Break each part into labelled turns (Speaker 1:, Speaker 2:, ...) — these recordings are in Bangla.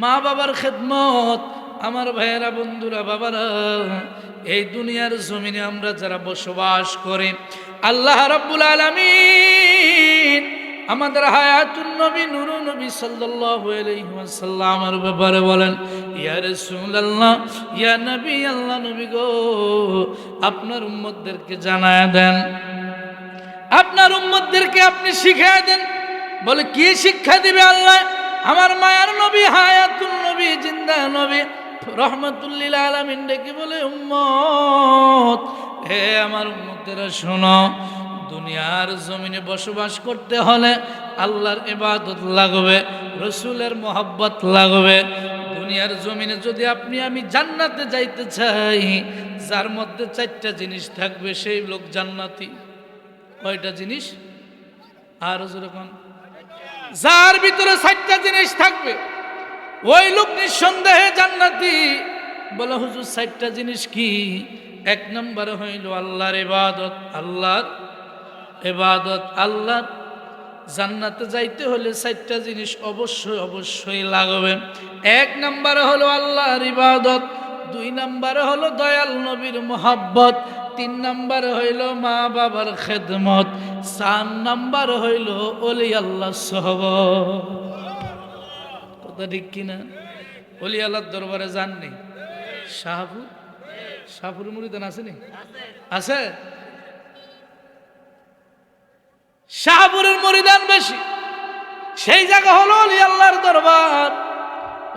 Speaker 1: মা বাবার খেদমত। আমার ভাইয়েরা, বন্ধুরা, বাবারা, এই দুনিয়ার জমিনে আমরা যারা বসবাস করি, আল্লাহ রাব্বুল আলামিন আমাদের হায়াতুন নবী নূরুন নবী সাল্লাল্লাহু আলাইহি ওয়াসাল্লামের ব্যাপারে বলেন, ইয়া রাসূলুল্লাহ, ইয়া নবী, আল্লাহ নবী গো, আপনার উম্মতদেরকে জানায়া দেন, আপনার উম্মতদেরকে আপনি শিখিয়ে দেন। বলে কি শিক্ষা দিবে আল্লাহ? আমার মায়ার নবী, হায়াতুন নবী, জিন্দা নবী, রহমাতুল লিল আলামিন ডেকে বলে, উম্মত, হে আমার উম্মতেরা শোনো, দুনিয়ার জমিনে বসবাস করতে হলে আল্লাহর ইবাদত লাগবে, রসুলের মোহাব্বত লাগবে। দুনিয়ার জমিনে যদি আপনি আমি জান্নাতে যাইতে চাই, যার মধ্যে 4টা জিনিস থাকবে, সেই লোক জান্নাতি। কয়টা জিনিস? আর যেরকম যার ভিতরে 4টা জিনিস থাকবে, ওই লোক নিঃসন্দেহে জান্নাতি। বলে হুজুর 4টা জিনিস কি? 1 নম্বরে হইল আল্লাহর ইবাদত। আল্লাহর ইবাদত। আল্লাহ জান্নাতে যাইতে হলে 4টা জিনিস অবশ্যই অবশ্যই লাগবে। 1 নম্বরে হলো আল্লাহর ইবাদত, 2 নম্বরে হলো দয়াল নবীর মোহাব্বত, 3 নম্বরে হইল মা বাবার খেদমত, 4 নম্বর হইল ওলি আল্লাহ সোহবত। কথা ঠিক কিনা? ওলি আল্লাহর দরবারে যাননি? শাহপুর মুরিদান আসেনি? আছে? শাহপুরের মুরিদান বেশি। সেই জায়গা হলো ওলি আল্লাহর দরবার।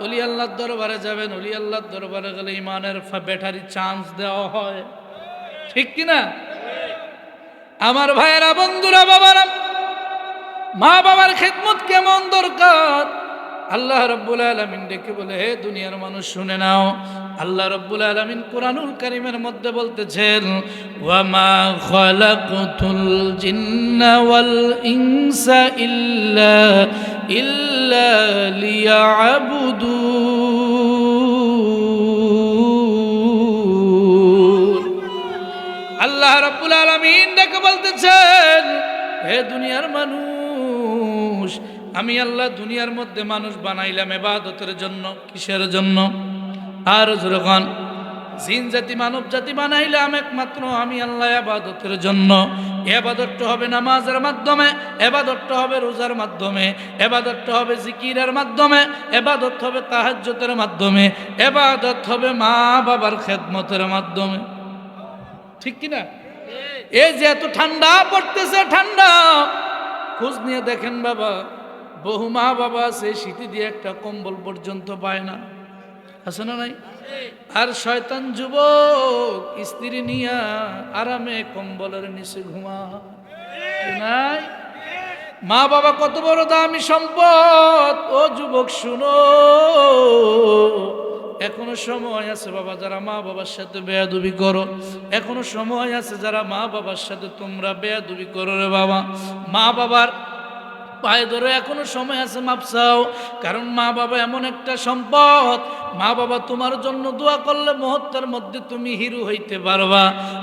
Speaker 1: ওলি আল্লাহর দরবারে যাবেন, ওলি আল্লাহর দরবারে গেলে ইমানের ব্যাটারি চান্স দেওয়া হয়, ঠিক কিনা? আমার ভাইয়েরা, বন্ধুরা, বাবারা, মা বাবার খেদমত কেমন দরকার? আল্লাহ রাব্বুল আলামিন ডেকে বলে, হে দুনিয়ার মানুষ শুনে নাও, আল্লাহ রাব্বুল আলামিন কুরআনুল কারীমের মধ্যে বলতেছেন, ওয়া মা খালাকতুল জিন্না ওয়াল ইনসা ইল্লা লিয়াবুদুন। আল্লাহ রাব্বুল আলামিন ডেকে বলতেছেন, হে দুনিয়ার মানুষ, আমি আল্লাহ দুনিয়ার মধ্যে মানুষ বানাইলাম ইবাদতের জন্য। কিসের জন্য? আর যখন জিন জাতি মানব জাতি বানাইলাম একমাত্র আমি আল্লাহ ইবাদতের জন্য। ইবাদতটা হবে নামাজের মাধ্যমে, ইবাদতটা হবে রোজার মাধ্যমে, ইবাদতটা হবে জিকিরের মাধ্যমে, ইবাদত হবে তাহাজ্জুদের মাধ্যমে, ইবাদত হবে মা বাবার খেদমতের মাধ্যমে, ঠিক কিনা? এই যে এত ঠান্ডা পড়তেছে, ঠান্ডা, খোঁজ নিয়ে দেখেন বাবা, বহু মা বাবা আছে শীতে দিয়ে একটা কম্বল পর্যন্ত পায় না, আছে না নাই? আর শয়তান যুবক স্ত্রী নিয়া আরামে কম্বলের নিচে ঘুমায় নাই। মা বাবা কত বড় দামি সম্পদ। ও যুবক শুনো, এখনো সময় আছে বাবা, যারা মা বাবার সাথে বেয়াদবি করো, এখনো সময় আছে যারা মা বাবার সাথে তোমরা বেয়াদবি করো রে বাবা। মা বাবার পায়ে ধরে এখনো সময় আছে, মাপ চাও। কারণ মা বাবা এমন একটা সম্পদ, মা বাবা তোমার জন্য দোয়া করলে মুহূর্তের মধ্যে তুমি হিরো হইতে পারবা,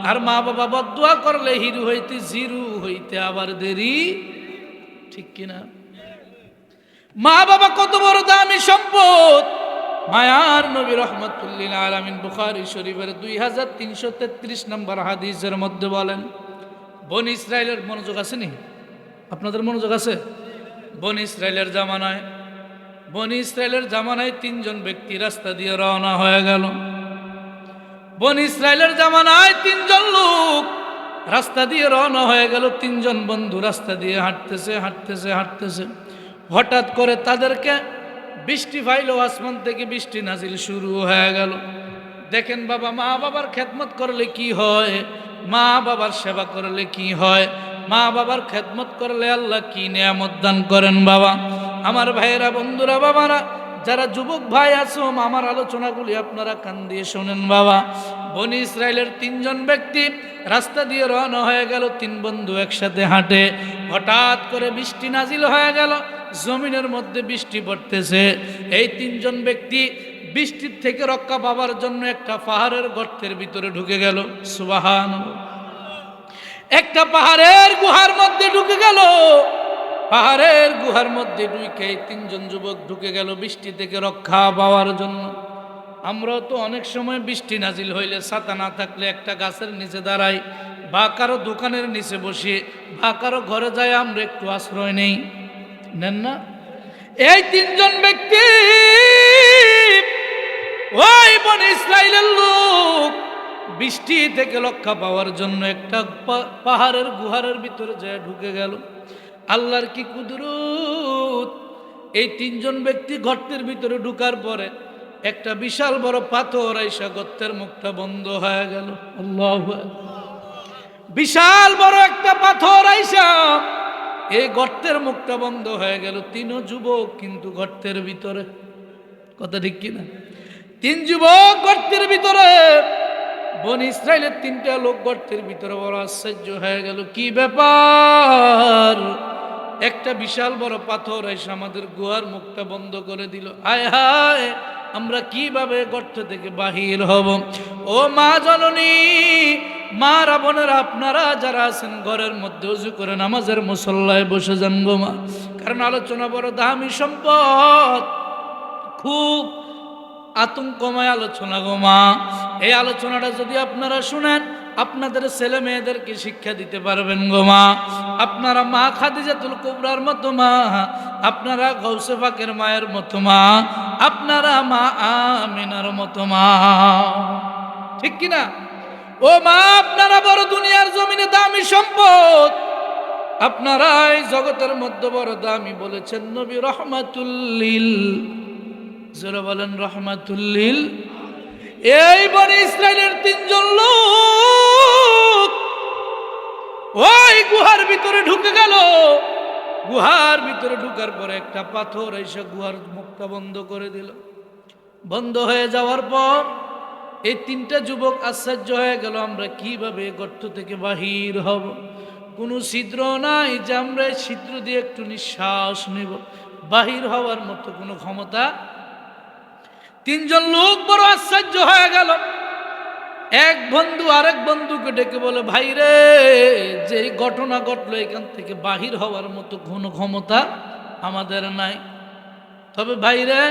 Speaker 1: আর মা বাবা বদদোয়া করলে হিরো হইতে জিরো হইতে আবার দেরি, ঠিক কিনা? মা বাবা কত বড় দামি সম্পদ। মায়ার নবী রহমাতুল লিল আলামিন বুখারী শরীফের 2333 নম্বর হাদিসের মধ্যে বলেন, বনি ইসরাইলের মনোযোগ আছে নি? আপনাদের মনোযোগ আছে? বনি ইসরাইলের জামানায় 3 জন ব্যক্তি রাস্তা দিয়ে রওনা হয়ে গেল। বনি ইসরাইলের জামানায় 3 জন লোক রাস্তা দিয়ে রওনা হয়ে গেল। 3 জন বন্ধু রাস্তা দিয়ে হাঁটতেছে। হঠাৎ করে তাদেরকে বৃষ্টি পাইল, আসমান থেকে বৃষ্টি নাজিল শুরু হয়ে গেল। দেখেন বাবা, মা বাবার খেদমত করলে কি হয়, মা বাবার সেবা করলে কি হয়, মা বাবার খেদমত করলে আল্লাহ কি নিয়ামত দান করেন বাবা। আমার ভাইয়েরা, বন্ধুরা, বাবারা, যারা যুবক ভাই আছো, আমার আলোচনাগুলি আপনারা কান দিয়ে শোনেন বাবা। বনি ইসরাইলের 3 জন ব্যক্তি রাস্তা দিয়ে রওনা হয়ে গেল। 3 বন্ধু একসাথে হাঁটে। হঠাৎ করে বৃষ্টি নাজিল হয়ে গেল, জমিনের মধ্যে বৃষ্টি পড়তেছে। এই 3 জন ব্যক্তি বৃষ্টির থেকে রক্ষা পাওয়ার জন্য একটা পাহাড়ের গর্তের ভিতরে ঢুকে গেল। সুবহানাল্লাহ। একটা পাহাড়ের গুহার মধ্যে ঢুকে গেল। পাহাড়ের গুহার মধ্যে ঢুকে তিনজন যুবক ঢুকে গেল বৃষ্টি থেকে রক্ষা পাওয়ার জন্য। আমরাও তো অনেক সময় বৃষ্টি নাজিল হইলে ছাতা না থাকলে একটা গাছের নিচে দাঁড়াই, বা কারো দোকানের নিচে বসে, বা কারো ঘরে যায় আমরা একটু আশ্রয় নেই, নেন না? এই তিনজন ব্যক্তি ওই বনি ইসরাইলের লোক বৃষ্টি থেকে রক্ষা পাওয়ার জন্য একটা পাহাড়ের গুহারের ভিতরে যায় ঢুকে গেল। আল্লাহর কি কুদরত! এই তিনজন ব্যক্তি গর্তের ভিতরে ঢুকার পরে একটা বিশাল বড় পাথর আইসা গর্তের মুখটা বন্ধ হয়ে গেল। আল্লাহু আকবার! বিশাল বড় একটা পাথর আইসা এই গর্তের মুখটা বন্ধ হয়ে গেল। তিনও যুবক কিন্তু গর্তের ভিতরে, কথা ঠিক কিনা? তিন যুবক গর্তের ভিতরে, বনি ইসরাইলের তিনটা লোক গর্তের ভিতরে। বড় আশ্চর্য হয়ে গেল, কি ব্যাপার! একটা বিশাল বড় পাথর এসে আমাদের গুহার মুখটা বন্ধ করে দিল। হায় হায়, আমরা কিভাবে গর্ত থেকে বাহির হব? ও মা জননী, মা বোনেরা, আপনারা যারা আছেন ঘরের মধ্যে উজু করে নামাজের মুসল্লায় বসে যান গো মা, কারণ আলোচনা বড় দামি সম্পদ, খুব আতঙ্কময় আলোচনা গো মা। এই আলোচনাটা যদি আপনারা শুনেন, আপনাদের ছেলে মেয়েদেরকে শিক্ষা দিতে পারবেন গো মা। আপনারা মা খাদিজাতুল কুবরার মতো মা, আপনারা গৌসে পাকের মায়ের মতো মা, আপনারা মা আমিনার মতো মা, ঠিক কিনা? ও মা, আপনারা বড় দুনিয়ার জমিনে দামি সম্পদ, আপনারা এই জগতের মধ্যে বড় দামি। বলেছেন নবী রহমাতুল্লিল, যারা বলেন রহমাতুল্লিল। এই বনি ইসরাইলের তিনজন লোক ওই গুহার ভিতরে ঢুকে গেল। গুহার ভিতরে ঢুকার পরে একটা পাথর এসে গুহার মুখটা বন্ধ করে দিল। বন্ধ হয়ে যাওয়ার পর এই তিনটা যুবক আশ্চর্য হয়ে গেল, আমরা কিভাবে গর্ত থেকে বাহির হব? কোনো ছিদ্র নাই যে আমরা ছিদ্র দিয়ে একটু নিঃশ্বাস নেব, বাহির হওয়ার মতো কোনো ক্ষমতা। তিনজন লোক বড় আশ্চর্য হয়ে গেল। এক বন্ধু আরেক বন্ধুকে ডেকে বলে, ভাই রে, যে ঘটনা ঘটলো এখান থেকে বাহির হওয়ার মতো কোনো ক্ষমতা আমাদের নাই। তবে ভাই রে,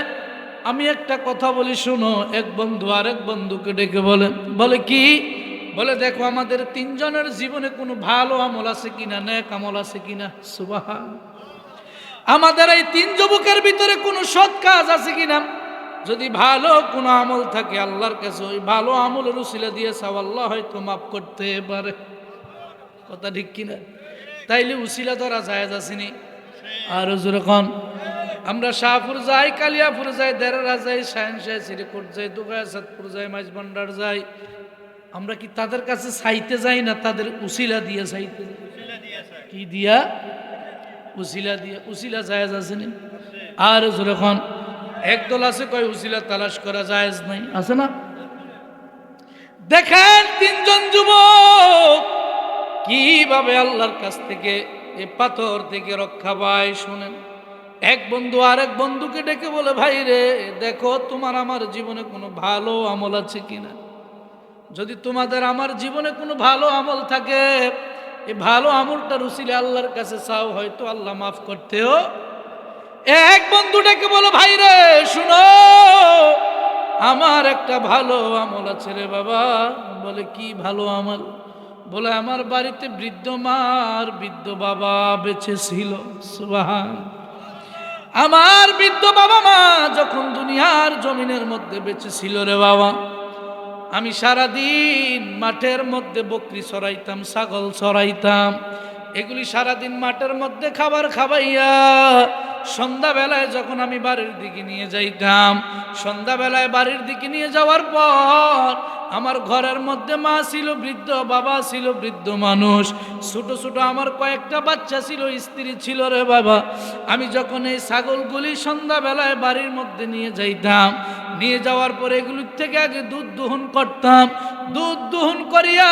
Speaker 1: আমি একটা কথা বলি শোনো। এক বন্ধু আরেক বন্ধুকে ডেকে বলে কি? বলে, দেখো আমাদের তিনজনের জীবনে কোনো ভালো আমল আছে কিনা, নেক আমল আছে কিনা। সুবহান! আমাদের এই তিন যুবকের ভিতরে কোনো সৎ কাজ আছে কিনা। যদি ভালো কোনো আমল থাকে আল্লাহর কাছে ওই ভালো আমলের উসিলা দিয়ে চাও, আল্লাহ হয়তো মাফ করতে পারে, কথা ঠিক কিনা? তাইলে উসিলা ধরা জায়েজ আসেনি? আর যখন আমরা শাহপুর যাই, কালিয়াপুর যাই, দেরারা যাই, শাহেনশাহ, শ্রীকোট যাই, দুগায়া, চাঁদপুর যাই, মাইজভান্ডার যাই, আমরা কি তাদের কাছে চাইতে যাই না তাদের উসিলা দিয়ে চাইতে? কি দিয়া? উসিলা দিয়ে। উসিলা জায়েজ আসেনি? আর যখন একদল আছে কয় উসিলা তালাশ করা জায়েজ নাই, আছে না? দেখেন তিনজন যুবক কিভাবে আল্লাহর কাছ থেকে এই পাথর থেকে রক্ষা পায়। শুনেন, এক বন্ধু আরেক বন্ধুকে ডেকে বলে, ভাই রে, দেখো তোমার আমার জীবনে কোনো ভালো আমল আছে কিনা। যদি তোমাদের আমার জীবনে কোনো ভালো আমল থাকে, এই ভালো আমলটার উসিলে আল্লাহর কাছে চাও, হয়তো আল্লাহ মাফ করতেও। এক বন্ধু ডেকে বলো, ভাই রে শুনো, আমার একটা ভালো আমল আছে রে বাবা। বলে, কি ভালো আমল? বলে, আমার বাড়িতে বৃদ্ধ মা আর বৃদ্ধ বাবা বেঁচে ছিল। সুবহান! আমার বৃদ্ধ বাবা মা যখন দুনিয়ার জমিনের মধ্যে বেঁচে ছিল রে বাবা, আমি সারাদিন মাঠের মধ্যে বকরি চড়াইতাম, ছাগল চড়াইতাম। এগুলি সারাদিন মাঠের মধ্যে খাবার খাবাইয়া সন্ধ্যাবেলায় যখন আমি বাড়ির দিকে নিয়ে যাইতাম, সন্ধ্যাবেলায় বাড়ির দিকে নিয়ে যাওয়ার পর আমার ঘরের মধ্যে মা ছিল বৃদ্ধ, বাবা ছিল বৃদ্ধ মানুষ, ছোট ছোট আমার কয়েকটা বাচ্চা ছিল, স্ত্রী ছিল রে বাবা। আমি যখন এই ছাগলগুলি সন্ধ্যাবেলায় বাড়ির মধ্যে নিয়ে যাইতাম, নিয়ে যাওয়ার পরে এগুলির থেকে আগে দুধ দহন করতাম। দুধ দহন করিয়া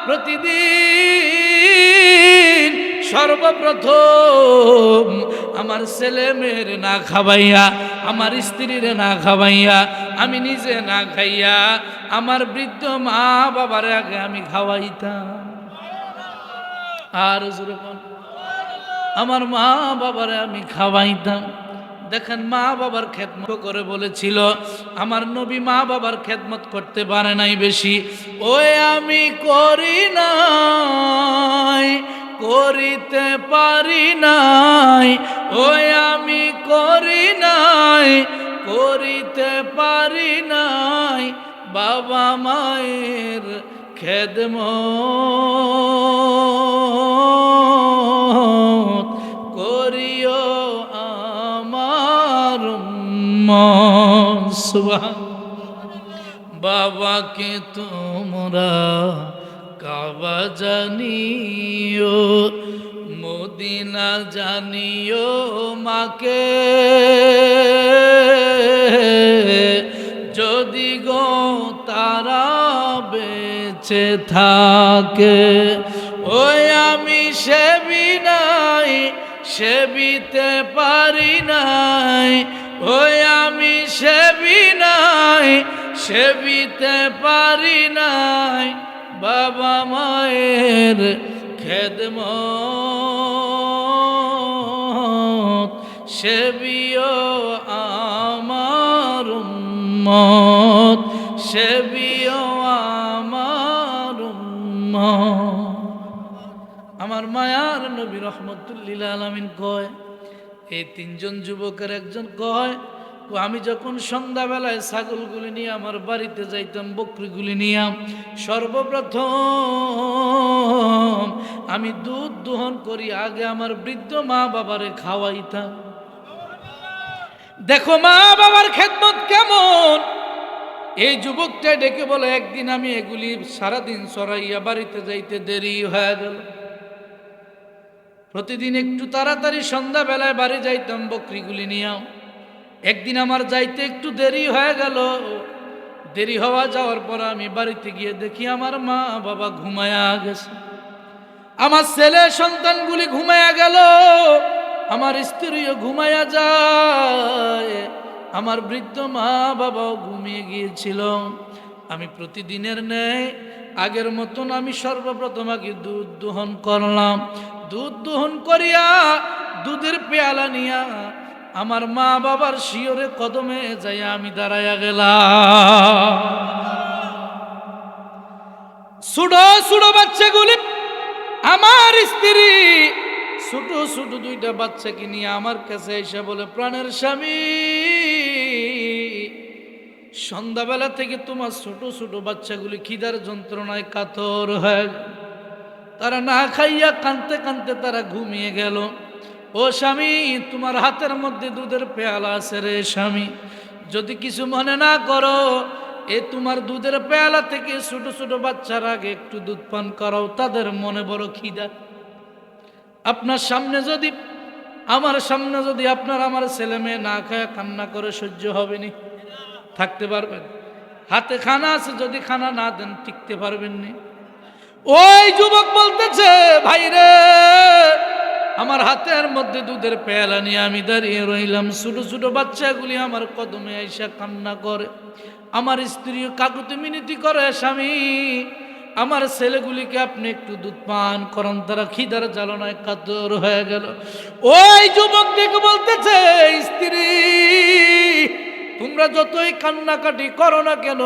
Speaker 1: প্রতিদিন সর্বপ্রথম আমার ছেলে মেয়ের না খাওয়াইয়া, আমার স্ত্রীরে না খাওয়াইয়া, আমি নিজে না খাইয়া আমার বৃদ্ধ মা বাবার আগে আমি খাওয়াইতাম। আর যেরকম আমার মা বাবারে আমি খাওয়াইতাম। দেখেন মা বাবার খেদমত করে বলেছিল, আমার নবী মা বাবার খেদমত করতে পারে নাই বেশি। ওই আমি করি নাই, করিতে পারি নাই, ওই আমি করি নাই, করিতে পারি নাই বাবা মায়ের খেদমত করিও আমার উম্মত। বাবাকে তোমরা কাবা জানিও, মদিনা জানিও মাকে, যদি গো তারা বেঁচে থাকে। ওই আমি সেবি নাই, সেবিতে পারি নাই, ওই আমি সেবি নাই, সেবিতে পারি নাই বাবা মায়ের খেদমত, সেবিও আমার উম্মত, সেবিও আমার উম্মত। আমার মায়ার নবী রহমতুল্লিল আলামিন কয়, এই তিনজন যুবকের একজন কয়, আমি যখন সন্ধ্যাবেলায় ছাগলগুলি নিয়ে আমার বাড়িতে যাইতাম, বকরিগুলি নিয়ে, সর্বপ্রথম আমি দুধ দোহন করি, আগে আমার বৃদ্ধ মা বাবারে খাওয়াইতাম। দেখো মা বাবার খেদমত কেমন। এই যুবকটা ডেকে বলে, একদিন আমি এগুলি সারাদিন চড়াইয়া বাড়িতে যাইতে দেরি হয়ে গেল। প্রতিদিন একটু তাড়াতাড়ি সন্ধ্যাবেলায় বাড়ি যাইতাম বকরিগুলি নিয়ে। একদিন আমার যাইতে একটু দেরি হয়ে গেল। দেরি হওয়া যাওয়ার পর আমি বাড়িতে গিয়ে দেখি আমার মা বাবা ঘুমায়া গেছে, আমার ছেলে সন্তানগুলি ঘুমায়া গেল, আমার স্ত্রীও ঘুমায়া যায়, আমার বৃদ্ধ মা বাবাও ঘুমিয়ে গিয়েছিল। আমি প্রতিদিনের ন্যায় আগের মতন আমি সর্বপ্রথম আগে দুধ দোহন করলাম। দুধ দোহন করিয়া দুধের পেয়ালা নিয়া আমার মা বাবার শিয়রে কদমে যাইয়া আমি দাঁড়াইয়া গেলাম। ছোট ছোট বাচ্চাগুলি, আমার স্ত্রী ছোট ছোট দুইটা বাচ্চাকে নিয়ে আমার কাছে এসে বলে, প্রাণের স্বামী, সন্ধ্যাবেলা থেকে তোমার ছোট ছোট বাচ্চাগুলি খিদার যন্ত্রণায় কাতর হয়ে গেল, তারা না খাইয়া কাঁদতে কাঁদতে তারা ঘুমিয়ে গেল। ও স্বামী, তোমার হাতের মধ্যে দুধের পেয়ালা আছে রে স্বামী, যদি কিছু মনে না করো, এ তোমার দুধের পেয়ালা থেকে ছোট ছোট বাচ্চার আগে একটু দুধ পান করাও, তাদের মনে বড় খিদা। আপনার সামনে যদি, আমার সামনে যদি আপনার আমার ছেলে মেয়ে না খায় কান্না করে সহ্য হবে নি? থাকতে পারবেন? হাতে খানা আছে, যদি খানা না দেন টিকতে পারবেন নি? ওই যুবক বলতেছে, ভাই রে, আমার হাতের মধ্যে দুধের পেয়ালা নিয়ে আমি দাঁড়িয়ে রইলাম, ছোট ছোট বাচ্চাগুলি আমার কদমে আইসা কান্না করে, আমার স্ত্রীও কাকুতি মিনতি করে, স্বামী আমার ছেলেগুলিকে আপনি একটু দুধ পান করেন, তারা খিদার জ্বালানায় কাতর হয়ে গেল। ওই যুবক দেখে বলতেছে, স্ত্রী তোমরা যতই কান্নাকাটি করো না কেন,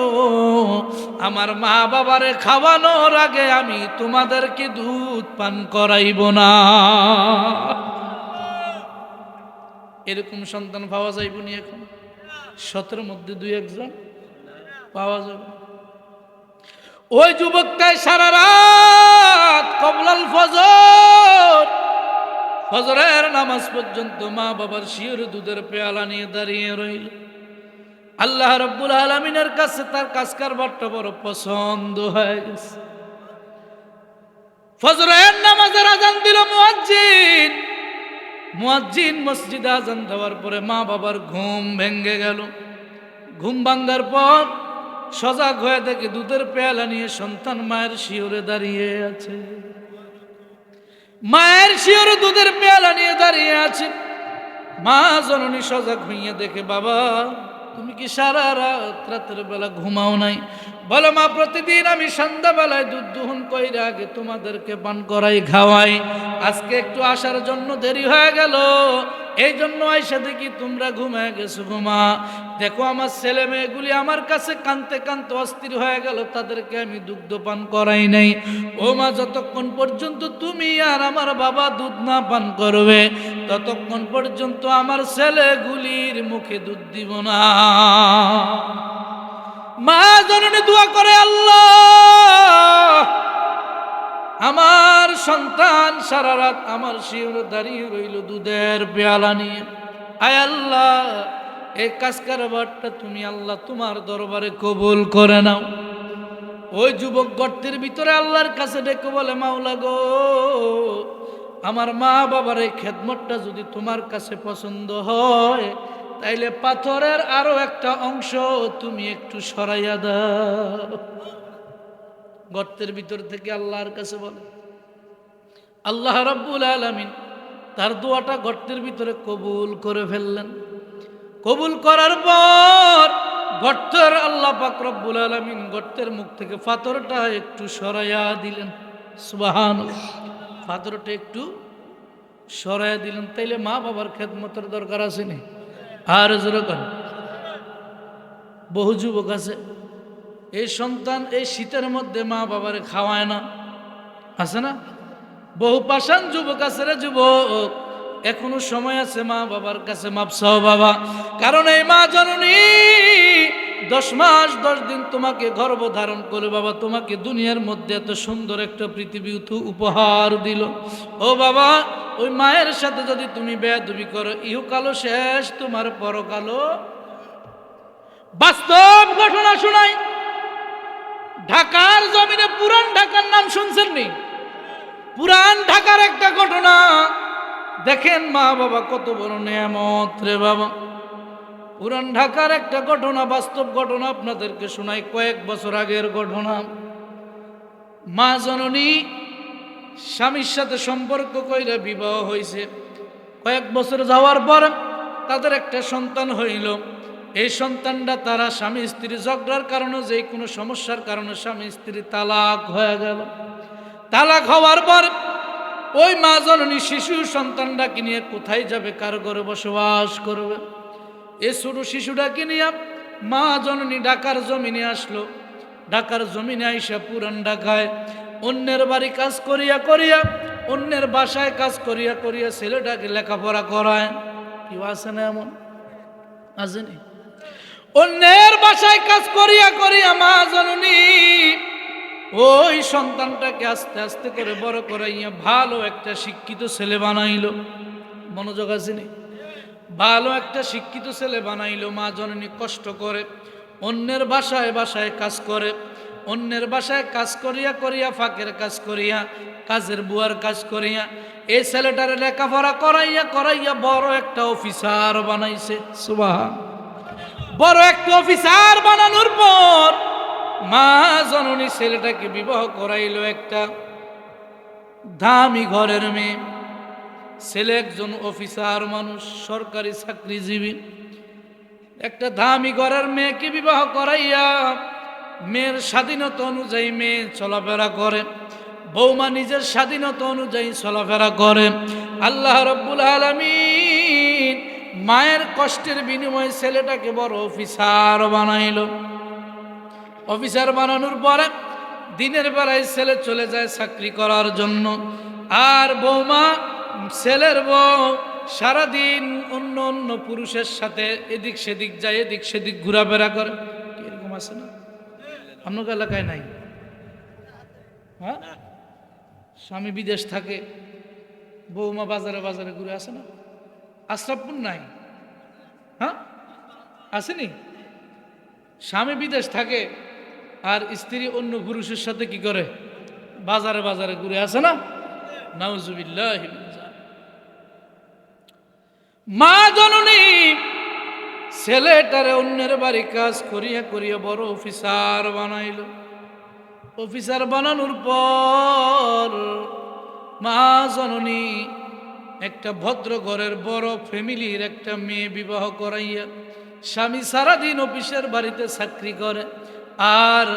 Speaker 1: আমার মা বাবারে খাওয়ানোর আগে আমি তোমাদেরকে দুধ পান করাইব না। এরকম সন্তান পাওয়া যাইব নি? এখন 17 মধ্যে 2-1 পাওয়া যাবে। ওই যুবকটাই সারা রাত কবলাল ফজর, ফজরের নামাজ পর্যন্ত মা বাবার শিওর দুধের পেয়ালা নিয়ে দাঁড়িয়ে রইল। আল্লাহ রাব্বুল আলামিনের কাছে তার কাজ কারবারটা বড় পছন্দ হয়ে গেছে। ফজরের নামাজের আজান দিল মুয়াজ্জিন, মুয়াজ্জিন মসজিদে আজান দেওয়ার পরে মা বাবার ঘুম ভেঙে গেল। ঘুম ভাঙ্গার পর সজাগ হয়ে দেখে দুধের পেয়ালা নিয়ে সন্তান মায়ের শিওরে দাঁড়িয়ে আছে, মায়ের শিওরে দুধের পেয়ালা নিয়ে দাঁড়িয়ে আছে। মা জননী সজাগ হইয়া দেখে, বাবা তুমি কি সারা রাতের বেলা ঘুমাও নাই? বলো, মা প্রতিদিন আমি সন্ধ্যাবেলায় দুধ দোহন কইরা আগে তোমাদেরকে পান করাই খাওয়াই, আজকে একটু আসার জন্য দেরি হয়ে গেল, এই জন্য আয়সা দেখি তোমরা ঘুমায় গেছো। ঘুমা, দেখো আমার ছেলে মেয়েগুলি আমার কাছে কানতে কানতে অস্থির হয়ে গেল, তাদেরকে আমি দুগ্ধ পান করাই নাই। ও মা, যতক্ষণ পর্যন্ত তুমি আর আমার বাবা দুধ না পান করবে, ততক্ষণ পর্যন্ত আমার ছেলেগুলির মুখে দুধ দিব না। মা জননী দোয়া করে, আল্লাহ আমার সন্তান সারা রাত আমার শিওরে দাঁড়িয়ে রইল দুধের পেয়ালা নিয়ে। আয় আল্লাহ, এই কাজ কারবারটা তুমি আল্লাহ তোমার দরবারে কবুল করে নাও। ওই যুবক গর্তের ভিতরে আল্লাহর কাছে ডেকে বলে, মাওলা গো, আমার মা বাবার এই খেদমতটা যদি তোমার কাছে পছন্দ হয়, তাইলে পাথরের আরো একটা অংশ তুমি একটু সরাইয়া দাও। গর্তের ভিতর থেকে আল্লাহর কাছে বলে, আল্লাহ রাব্বুল আলামিন তার দোয়াটা গর্তের ভিতরে কবুল করে ফেললেন। কবুল করার পর গর্তের আল্লাহ পাক রব্বুল আলামিন গর্তের মুখ থেকে পাথরটা একটু সরাইয়া দিলেন। সুবহানাল্লাহ, পাথরটা একটু সরাইয়া দিলেন। তাইলে মা বাবার খেদমতের দরকার আছে না? আর যেরকম বহু যুবক আছে, এই সন্তান এই শীতের মধ্যে মা বাবারে খাওয়ায় না, আছে না? বহু পাষাণ যুবক আছে রে যুবক, এখনো সময় আছে মা বাবার কাছে মাপ চাও বাবা। কারণ এই মা জননী 10 মাস 10 দিন তোমাকে গর্ভ ধারণ করে বাবা তোমাকে দুনিয়ার মধ্যে এত সুন্দর একটা পৃথিবী উপহার দিল। ও বাবা, ওই মায়ের সাথে যদি তুমি বেয়াদবি করো, ইহকালও শেষ, তোমার পরকালও। বাস্তব ঘটনা শোনাই, ঢাকার জমিনে পুরান ঢাকার নাম শুনছেন নি? পুরান ঢাকার একটা ঘটনা দেখেন, মা বাবা কত বড় নিয়ামত রে বাবা। পুরান ঢাকার একটা ঘটনা, বাস্তব ঘটনা আপনাদেরকে শোনাই, কয়েক বছর আগের ঘটনা। মা জননী স্বামীর সাথে সম্পর্ক কইরা বিবাহ হয়েছে। কয়েক বছর যাওয়ার পর তাদের একটা সন্তান হইল। এই সন্তানটা তারা স্বামী স্ত্রী ঝগড়ার কারণে, যে কোনো সমস্যার কারণে স্বামী স্ত্রী তালাক হয়ে গেল। তালাক হওয়ার পর ওই মা জননী শিশু সন্তানটাকে নিয়ে কোথায় যাবে, কার ঘরে বসবাস করবে? এই ছোট শিশুটাকে নিয়ে মা জননী ঢাকার জমিনে আসলো। ঢাকার জমিনে আইসা পুরান ঢাকায় অন্যের বাড়ি কাজ করিয়া করিয়া, অন্যের বাসায় কাজ করিয়া করিয়া ছেলেটাকে লেখাপড়া করায়। কেউ আছে না এমন? আসেনি? অন্যের বাসায় কাজ করিয়া করিয়া মা জননী ওই সন্তানটাকে আস্তে আস্তে করে বড় করাইয়া ভালো একটা শিক্ষিত ছেলে বানাইলো। মনোযোগ আসেনি? ভালো একটা শিক্ষিত ছেলে বানাইলো। মা জননী কষ্ট করে অন্যের বাসায় বাসায় কাজ করে, অন্যের বাসায় কাজ করিয়া করিয়া, ফাঁকের কাজ করিয়া, কাজের বুয়ার কাজ করিয়া এই ছেলেটারে লেখাপড়া করাইয়া করাইয়া বড় একটা অফিসার বানাইছে। সুবহান। বড় একটা অফিসার বানানোর পর মা জননী ছেলেটাকে বিবাহ করাইলো একটা দামি ঘরের মেয়ে। ছেলে একজন অফিসার মানুষ, সরকারি চাকরিজীবী। একটা দামি ঘরের মেয়েকে বিবাহ করাইয়া মেয়ের স্বাধীনতা অনুযায়ী মেয়ে চলাফেরা করে, বৌমা নিজের স্বাধীনতা অনুযায়ী চলাফেরা করে। আল্লাহ রাব্বুল আলামিন মায়ের কষ্টের বিনিময়ে ছেলেটাকে বড় অফিসার বানাইল। অফিসার বানানোর পরে দিনের বেলায় ছেলে চলে যায় চাকরি করার জন্য, আর বৌমা, ছেলের বউ সারাদিন অন্য অন্য পুরুষের সাথে এদিক সেদিক যায়, এদিক সেদিক ঘোরাফেরা করে। এরকম আছে না? আপনার এলাকায় নাই? হ্যাঁ, স্বামী বিদেশ থাকে, বৌমা বাজারে বাজারে ঘুরে, আসে না? আশরাফপুর নাই? হ্যাঁ, আসেনি? স্বামী বিদেশ থাকে আর স্ত্রী অন্য পুরুষের সাথে কি করে? বাজারে বাজারে ঘুরে, আসে না? নাউজুবিল্লাহ। মা জননী ছেলেটারে অন্যের বাড়ি কাজ করিয়া করিয়া বড় অফিসার বানাইল। অফিসার বানানোর পর মা জননী একটা ভদ্র ঘরের বড় ফ্যামিলির একটা মেয়ে বিবাহ করাইয়া, স্বামী সারাদিন অফিসের বাড়িতে চাকরি করে আর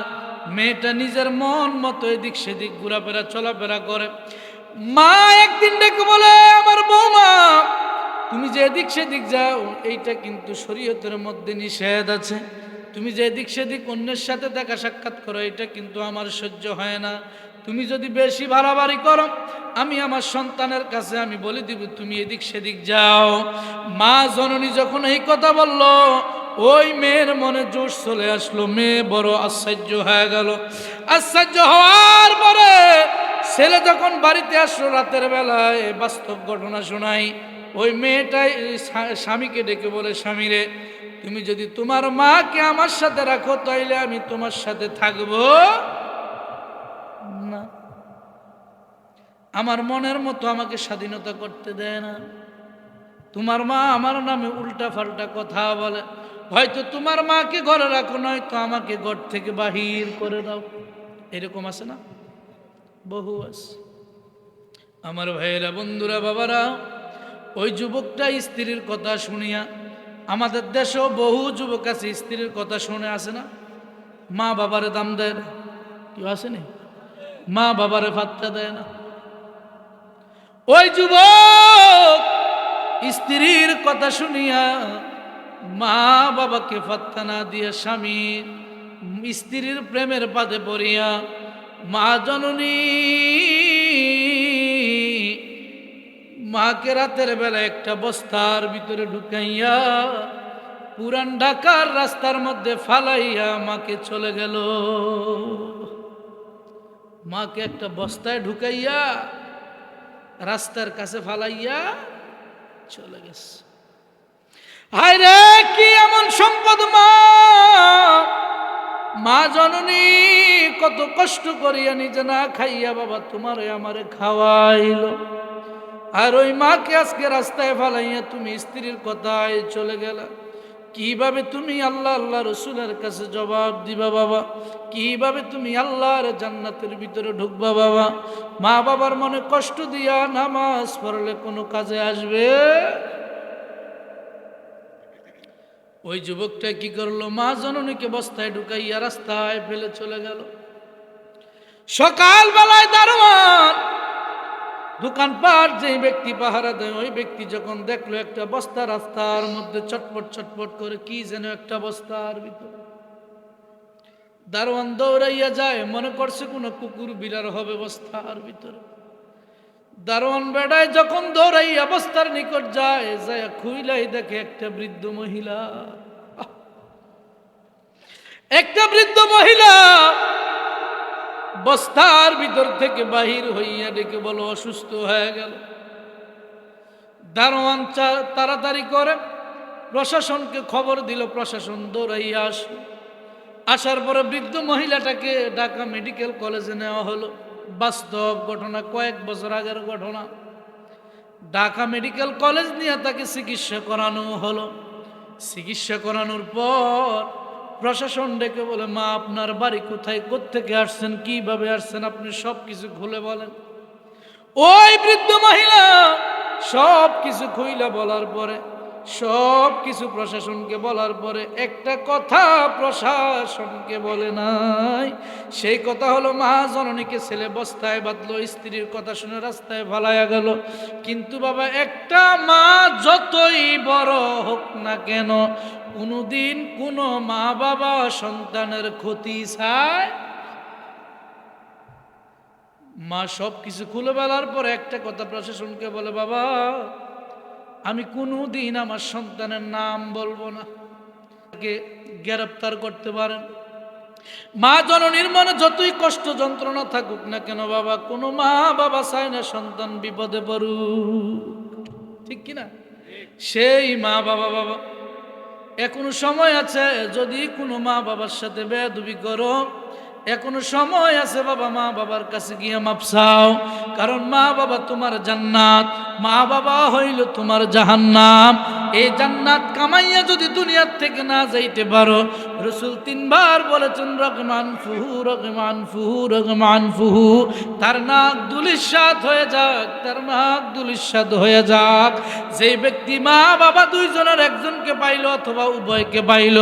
Speaker 1: মেয়েটা নিজের মন মতো এদিক সেদিক ঘোরাফেরা চলাফেরা করে। মা একদিন ডেকে বলে, আমার বৌমা, তুমি যে এদিক সেদিক যাও এইটা কিন্তু শরীয়তের মধ্যে নিষেধ আছে। তুমি যে এদিক সেদিক অন্যের সাথে দেখা সাক্ষাৎ করো, এটা কিন্তু আমার সহ্য হয় না। তুমি যদি বেশি বাড়াবাড়ি করো, আমি আমার সন্তানের কাছে আমি বলে দিব তুমি এদিক সেদিক যাও। মা জননী যখন এই কথা বলল, ওই মেয়ের মনে জোশ চলে আসলো। মেয়ে বড় আশ্চর্য হয়ে গেল। আশ্চর্য হওয়ার পরে ছেলে যখন বাড়িতে আসলো রাতের বেলায়, বাস্তব ঘটনা শোনাই, ওই মেয়েটাই স্বামীকে ডেকে বলে, স্বামী রে, তুমি যদি তোমার মাকে আমার সাথে রাখো তাইলে আমি তোমার সাথে থাকবো না। আমার মনের মতো আমাকে স্বাধীনতা করতে দেয় না। তোমার মা আমার নামে উল্টা পাল্টা কথা বলে। হয়তো তোমার মাকে ঘরে রাখো, নয়তো আমাকে ঘর থেকে বাহির করে দাও। এরকম আছে না? বহু আছে। আমার ভাইয়েরা, বন্ধুরা, বাবারা, ওই যুবকটা স্ত্রীর কথা শুনিয়া, আমাদের দেশেও বহু যুবক আছে স্ত্রীর কথা শুনে, আসে না? মা বাবারে দাম দেয় না। কেউ আসেনি? মা বাবারে পাত্তা দেয় না। ওই যুবক স্ত্রীর কথা শুনিয়া মা বাবাকে পাত্তা না দিয়ে স্বামীর স্ত্রীর প্রেমের পাদে পড়িয়া মা জননী মাকে রাতের বেলা একটা বস্তার ভিতরে ঢুকাইয়া পুরান ঢাকার রাস্তার মধ্যে ফালাইয়া মাকে চলে গেল। মাকে একটা বস্তায় ঢুকাইয়া রাস্তার কাছে ফালাইয়া চলে গেছে। হায় রে, কি এমন সম্পদ মা! মা জননী কত কষ্ট করিয়া নিজে না খাইয়া বাবা তোমারে আমারে খাওয়াইলো, আর ওই মাকে আজকে রাস্তায় ফালাইয়া তুমি স্ত্রীর কথায় চলে গেলা। কিভাবে তুমি আল্লাহ আল্লাহ রসুলের কাছে জবাব দিবা বাবা? কিভাবে তুমি আল্লাহর জান্নাতের ভিতরে ঢুকবা বাবা? মা বাবার মনে কষ্ট দিয়া নামাজ পড়লে কোনো কাজে আসবে? ওই যুবকটা কি করলো? মা জননীকে বস্তায় ঢুকাইয়া রাস্তায় ফেলে চলে গেল। সকাল বেলায় দারোয়ান, দোকানপাট যেই ব্যক্তি পাহারা দেয়, ওই ব্যক্তি যখন দেখলো একটা বস্তা রাস্তার মধ্যে চটপট চটপট করে, কি যেন একটা বস্তার ভিতরে, দারোয়ান দৌড়াইয়া যায়, মনে করছে কোনো কুকুর বিড়াল হবে বস্তার ভিতরে। দারোয়ান বেড়ায় যখন দৌড়াইয়া বস্তার নিকট যায়, যায় খুইলাই দেখে একটা বৃদ্ধ মহিলা। একটা বৃদ্ধ মহিলা বস্তার ভিতর থেকে বাহির হইয়া ডেকে বলো অসুস্থ হয়ে গেল। দারোয়ান তাড়াতাড়ি করে প্রশাসনকে খবর দিল। প্রশাসন দৌড়াইয়া আসলো। আসার পরে বৃদ্ধ মহিলাটাকে ঢাকা মেডিকেল কলেজে নেওয়া হলো। বাস্তব ঘটনা, কয়েক বছর আগের ঘটনা। ঢাকা মেডিকেল কলেজ নিয়ে তাকে চিকিৎসা করানো হলো। চিকিৎসা করানোর পর প্রশাসন ডেকে বলে, মা আপনার বাড়ি কোথায়, কোত্থেকে আসছেন, কিভাবে আসছেন, আপনি সব কিছু খুলে বলেন। ওই বৃদ্ধ মহিলা সব কিছু খুইলা বলার পরে, সব কিছু প্রশাসনকে বলার পরে একটা কথা প্রশাসনকে বলে নাই। সেই কথা হলো, মা জননীকে ছেলে বস্তায় বাঁধলো, স্ত্রীর কথা শুনে রাস্তায় ফালাইয়া গেল। কিন্তু বাবা, একটা মা যতই বড় হোক না কেন, কোনোদিন কোনো মা বাবা সন্তানের ক্ষতি চায়? মা সব কিছু খুলে বলার পর একটা কথা প্রশাসনকে বলে, বাবা আমি কোনোদিন আমার সন্তানের নাম বলবো না, গ্রেফতার করতে পারেন। মা জননীর মনে যতই কষ্ট যন্ত্রণা থাকুক না কেন বাবা, কোনো মা বাবা চায় না সন্তান বিপদে পড়ুক, ঠিক কিনা? সেই মা বাবা, বাবা এখনো সময় আছে। যদি কোনো মা বাবার সাথে বেয়াদবি করো, এখনো সময় আছে বাবা, মা বাবার কাছে গিয়ে মাপ চাও। কারণ মা বাবা তোমার জান্নাত, মা বাবা হইল তোমার জাহান্নাম। এই জান্নাত কামাইয়া যদি দুনিয়ার থেকে না যাইতে পারো, রাসূল 3 বার বলেছেন, রগমান ফুহু, রগমান ফুহু, রগমান ফুহু। তার নাক দুলিশাত হয়ে যাক, তার নাক দুলিশাত হয়ে যাক। যেই ব্যক্তি মা বাবা দুইজনের একজনকে পাইল অথবা উভয়কে পাইল,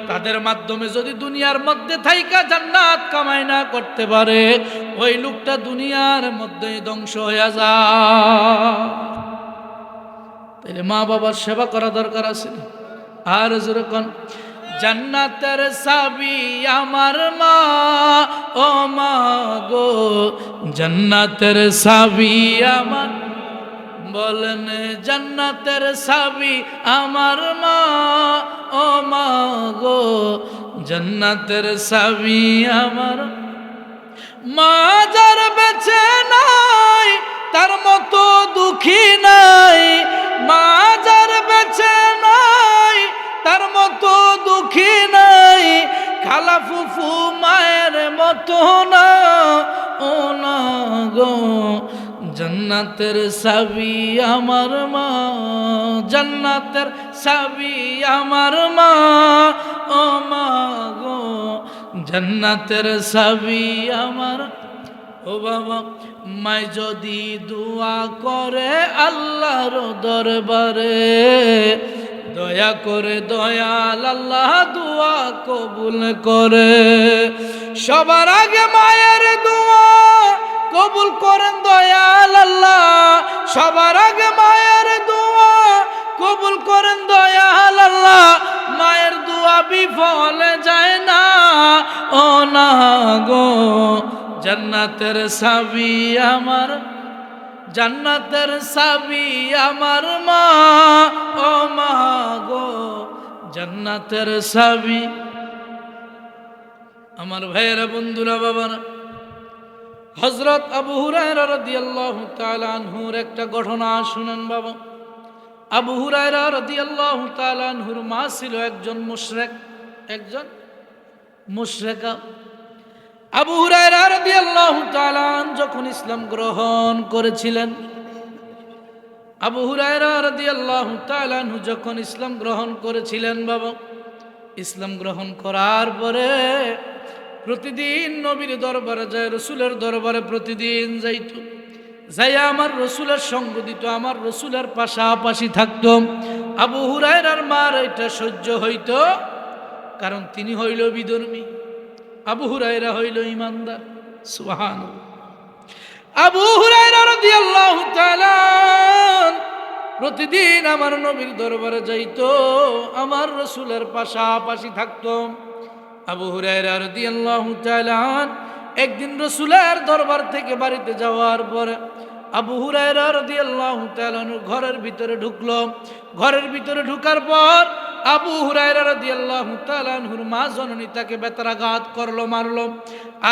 Speaker 1: তাদের মাধ্যমে যদি দুনিয়ার মধ্যে থাইকা জান্নাত কামাই না করতে পারে, ওই লোকটা দুনিয়ার মধ্যে ধ্বংস হয়ে যায়। তাহলে মা বাবার সেবা করা দরকার আছে। আর যেরকম জান্নাতের চাবি আমার মা, ও মা গো, জান্নাতের চাবি আমার, বলেন জান্নাতের চাবি আমার মা, ও মা গো, জান্নাতের চাবি আমার। মা যার বেঁচে নাই তার মতো দুঃখী নাই, মা যার বেঁচে নাই তার মতো দুঃখী নাই, খালা ফুফু মায়ের মতো না, ও না গো, জান্নাতের চাবি আমার মা, জান্নাতের চাবি আমার মা, ও মা গো, জান্নাতের চাবি আমার। ও বাবা, মাই যদি দোয়া করে আল্লাহর দরবারে, দয়া করে দয়াল আল্লাহ দোয়া কবুল করে। সবার আগে মায়ের দোয়া কবুল করেন দয়াল আল্লাহ, সবার আগে মায়ের দোয়া কবুল করেন দয়াল আল্লাহ। মায়ের দোয়া বিফলে যায় না, ও না গো, জান্নাতের চাবি আমার, জান্নাতের চাবি আমার মা, ও মা গো, জান্নাতের চাবি। আমার ভাইয়েরা, বন্ধুরা, বাবারা, হযরত আবু হুরায়রা রাদিয়াল্লাহু তাআলা আনহুর একটা ঘটনা শুনেন বাবা। আবু হুরায়রা রাদিয়াল্লাহু তাআলা আনহুর মা ছিল একজন মুশরিক, একজন মুশরিকা। আবু হুরায়রা রাদিয়াল্লাহু তাআলা যখন ইসলাম গ্রহণ করেছিলেন, আবু হুরায়রা রাদিয়াল্লাহু তাআলা আনহু যখন ইসলাম গ্রহণ করেছিলেন বাবা, ইসলাম গ্রহণ করার পরে প্রতিদিন নবীর দরবারে যায়, রসুলের দরবারে প্রতিদিন যাইত, যাইয়া আমার রসুলের সঙ্গ দিত, আমার রসুলের পাশাপাশি থাকতো। আবু হুরায়রার মার এটা সহ্য হইত, কারণ তিনি হইল বিধর্মী, আবু হুরায়রা হইল ইমানদার। সুবহানাল্লাহ। আবু হুরায়রা রাদিয়াল্লাহু তাআলা প্রতিদিন আমার নবীর দরবারে যাইত, আমার রসুলের পাশাপাশি থাকতো। আবু হুরায়রা রাদিয়াল্লাহু তাআলা একদিন রসুলের দরবার থেকে বাড়িতে যাওয়ার পরে আবু হুরায়রা রাদিয়াল্লাহু তাআলা ঘরের ভিতরে ঢুকলো। ঘরের ভিতরে ঢুকার পর আবু হুরায়রা রাদিয়াল্লাহু তাআলা আনহুর মা জননী তাকে বেত্রাঘাত করলো, মারলো,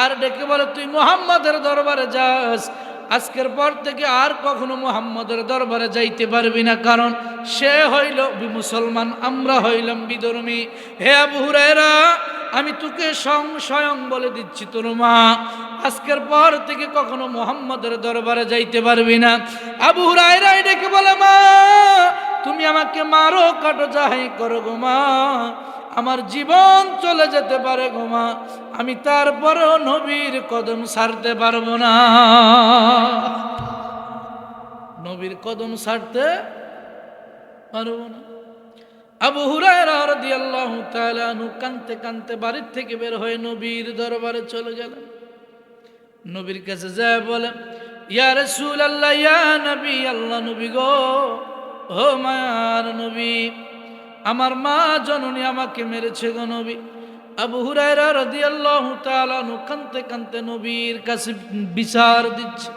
Speaker 1: আর ডেকে বলে, তুই মুহাম্মাদের দরবারে যাস, আজকের পর থেকে আর কখনো মুহাম্মাদের দরবারে যাইতে পারবি না, কারণ সে হইল মুসলমান, আমরা হইলাম বিধর্মী। হে আবু হুরায়রা, আমি তোকে স্বয়ং বলে দিচ্ছি, তোর মা আজকের পর থেকে কখনো মুহাম্মাদের দরবারে যাইতে পারবি না। আবু হুরায়রা ডেকে বলে, মা তুমি আমাকে মারো কাটো যাই করো গো মা, আমার জীবন চলে যেতে পারে গো মা, আমি তারপরেও নবীর কদম ছাড়তে পারবো না, নবীর কদম ছাড়তে পারবো না। আবু হুরায়রা রাদিয়াল্লাহু তাআলা আনহু কাঁদতে কাঁদতে বাড়ির থেকে বের হয়ে নবীর দরবারে চলে গেলেন। নবীর কাছে যায় বলে, ইয়া রাসূলুল্লাহ, ইয়া নবী আল্লাহ, নবী গো, ও মায়ার নবী, আমার মা জননী আমাকে মেরেছে গো নবী। আবু হুরায়রা রাদিয়াল্লাহু তাআলা আনহু কাঁদতে কাঁদতে নবীর কাছে বিচার দিচ্ছে।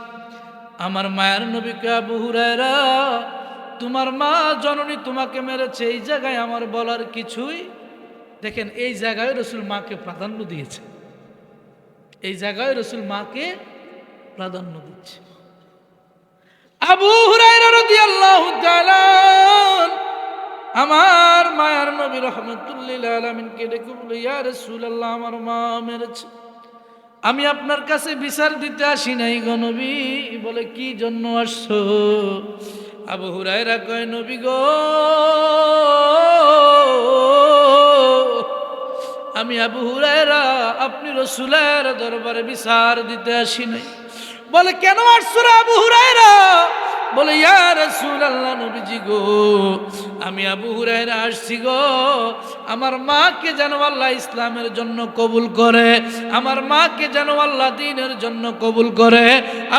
Speaker 1: আমার মায়ের নবীকে, আবু হুরায়রা, তোমার মা জননী তোমাকে মেরেছে, এই জায়গায় আমার বলার কিছুই। দেখেন, এই জায়গায় রাসূল মাকে প্রাধান্য দিয়েছে, এই জায়গায় রাসূল মাকে প্রাধান্য দিচ্ছে। আবু হুরায়রা রাদিয়াল্লাহু তাআলা আমার মায়ের নবী রাহমাতুল লিল আলামিনকে ডেকে বলে, ইয়া রাসূলুল্লাহ, আমার মা মেরেছে, আমি আপনার কাছে বিচার দিতে আসি নাই গো নবী। বলে, কি জন্য আসছো? আবু হুরায়রা কয়, নবী গো, আমি আবু হুরায়রা আপনি রাসূলের দরবারে বিচার দিতে আসি নাই। বলে, কেন আসছো রে আবু হুরায়রা? বলে ইয়া রাসূলুল্লাহ, নবীজি গো, আমি আবু হুরায়রা আসছি গো, আমার মাকে যেন আল্লাহ ইসলামের জন্য কবুল করে, আমার মাকে যেন আল্লাহ দ্বীনের জন্য কবুল করে।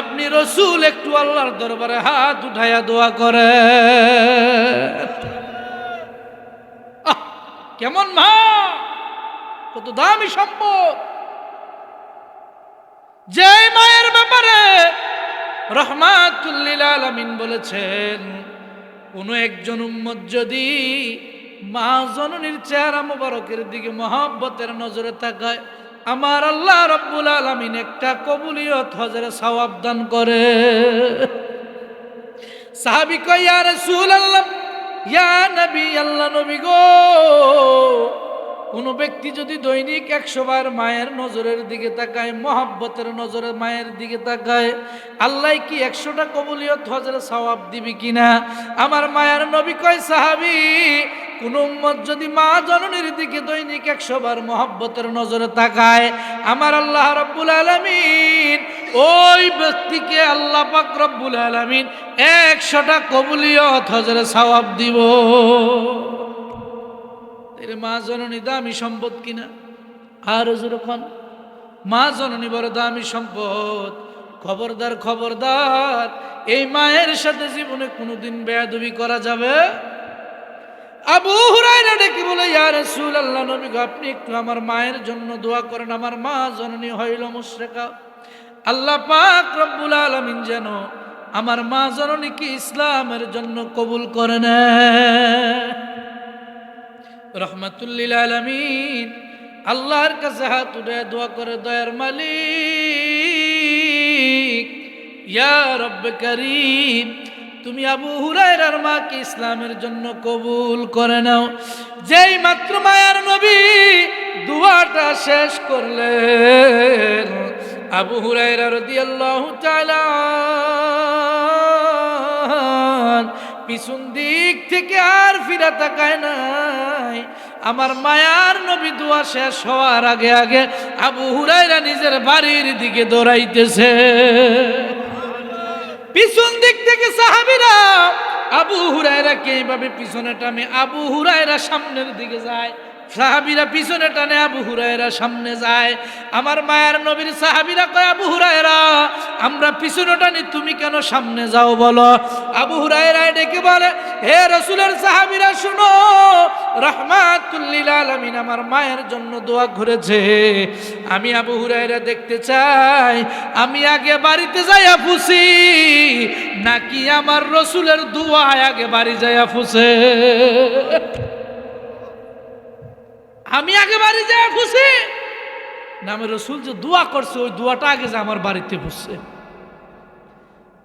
Speaker 1: আপনি রাসূল একটু আল্লাহর দরবারে হাত উঠাইয়া দোয়া করে। কেমন মা, কত দামি সম্পদ! যে মায়ের ব্যাপারে রাহমাতুল লিল আলামিন বলেছেন, কোন একজন উম্মত যদি মা জননীর চেহারা মোবারকের দিকে মহব্বতের নজরে তাকায়, আমার আল্লাহ রাব্বুল আলামিন একটা কবুলিয়ত হজরে সওয়াব দান করে। সাহাবী কয়, ইয়া রাসূলুল্লাহ, ইয়া নবী, আল্লাহ নবী গো, কোন ব্যক্তি যদি দৈনিক 100 বার মায়ের নজরের দিকে তাকায়, মহব্বতের নজরে মায়ের দিকে তাকায়, আল্লাহ কি 100টা কবুলিয়ত হজরে সওয়াব দিবে কিনা? আমার মায়ের নবী কয়, সাহাবী, কোন উম্মত যদি মা জননীর দিকে দৈনিক 100 বার মহব্বতের নজরে তাকায়, আমার আল্লাহ রাব্বুল আলামিন ওই ব্যক্তিকে আল্লাহ পাক রব্বুল আলামিন 100টা কবুলিয়ত হজরে সওয়াব দিব। এর মা জননী দামি সম্পদ কিনা? আর যখন মা জননী বড় দামি সম্পদ। খবরদার, খবরদার, এই মায়ের সাথে জীবনে কোনোদিন বেয়াদবি করা যাবে। আবু হুরায়রা ডেকে বলে, ইয়া রাসূলুল্লাহ, নবী গো, আপনি একটু আমার মায়ের জন্য দোয়া করেন, আমার মা জননী হইল মুশরিকা, আল্লাহ পাক রব্বুল আলামিন যেন আমার মা জননীকে ইসলামের জন্য কবুল করে নেয়। রাহমাতুল লিল আলামিন আল্লাহর কাছে হাত উঠে দোয়া করে, দয়ার মালিক, ইয়া রব্ব করিম, তুমি আবু হুরায়রার মাকে ইসলামের জন্য কবুল করে নাও। যেই মাত্র মায়ার নবী দুয়াটা শেষ করলেন, আবু হুরায়রা রাদিয়াল্লাহু তাআলা পিছন দিক থেকে আর ফিরে তাকায় নাই। আমার মায়ার নবী দোয়া শেষ হওয়ার আগে আগে আবু হুরায়রা নিজের বাড়ির দিকে দৌড়াইতেছে। পিছন দিক থেকে সাহাবীরা আবু হুরায়রাকে এইভাবে পিছনে টানে, আবু হুরায়রা সামনের দিকে যায়, সাহাবীরা পিছনে টানে, আবু হুরায়রা সামনে যায়। আমার মায়ার নবীর সাহাবীরা কয়, আবু হুরায়রা, আমরা পিছনে টানি, তুমি কেন সামনে যাও বলো? আবু হুরায়রা ডেকে বলে, হে রাসূলের সাহাবীরা শুনো, রাহমাতুল লিল আলামিন আমার মায়ের জন্য দোয়া করেছে, আমি আবু হুরায়রা দেখতে চাই আমি আগে বাড়িতে যাইয়া ফুসি নাকি আমার রাসূলের দোয়া আগে বাড়ি যাইয়া ফুসে। আমি আগে বাড়ি যাইয়া ফুসি না আমার রাসূল যে দোয়া করছে ওই দোয়াটা আগে যে আমার বাড়িতে ফুসছে।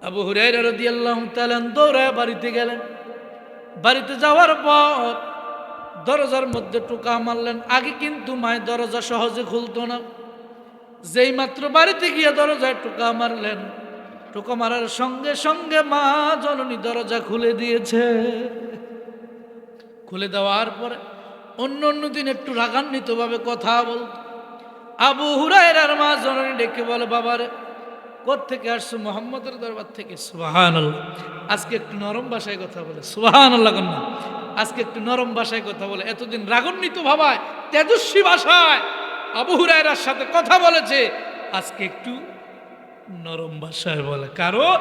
Speaker 1: আবু হুরায়রা রাদিয়াল্লাহু তাআলা দৌড়ায় বাড়িতে গেলেন। বাড়িতে যাওয়ার পর দরজার মধ্যে টোকা মারলেন। আগে কিন্তু মায়ের দরজা সহজে খুলতো না। যেই মাত্র বাড়িতে গিয়ে দরজায় টোকা মারলেন, টোকা মারার সঙ্গে সঙ্গে মা জননী দরজা খুলে দিয়েছে। খুলে দেওয়ার পরে অন্য দিন একটু রাগান্বিত ভাবে কথা বলত। আবু হুরায়রার মা জননী ডেকে বলে, বাবারে, কোত্থেকে আসছো? মুহাম্মদের দরবার থেকে। সুবহানাল্লাহ। আজকে একটু নরম ভাষায় কথা বলে, সুবহানাল্লাহ কন্যা, আজকে একটু নরম ভাষায় কথা বলে। এতদিন রাগান্বিত ভাবায় তেজস্বী ভাষায় আবু হুরায়রার সাথে কথা বলেছে, আজকে একটু নরম ভাষায় বলে। কারণ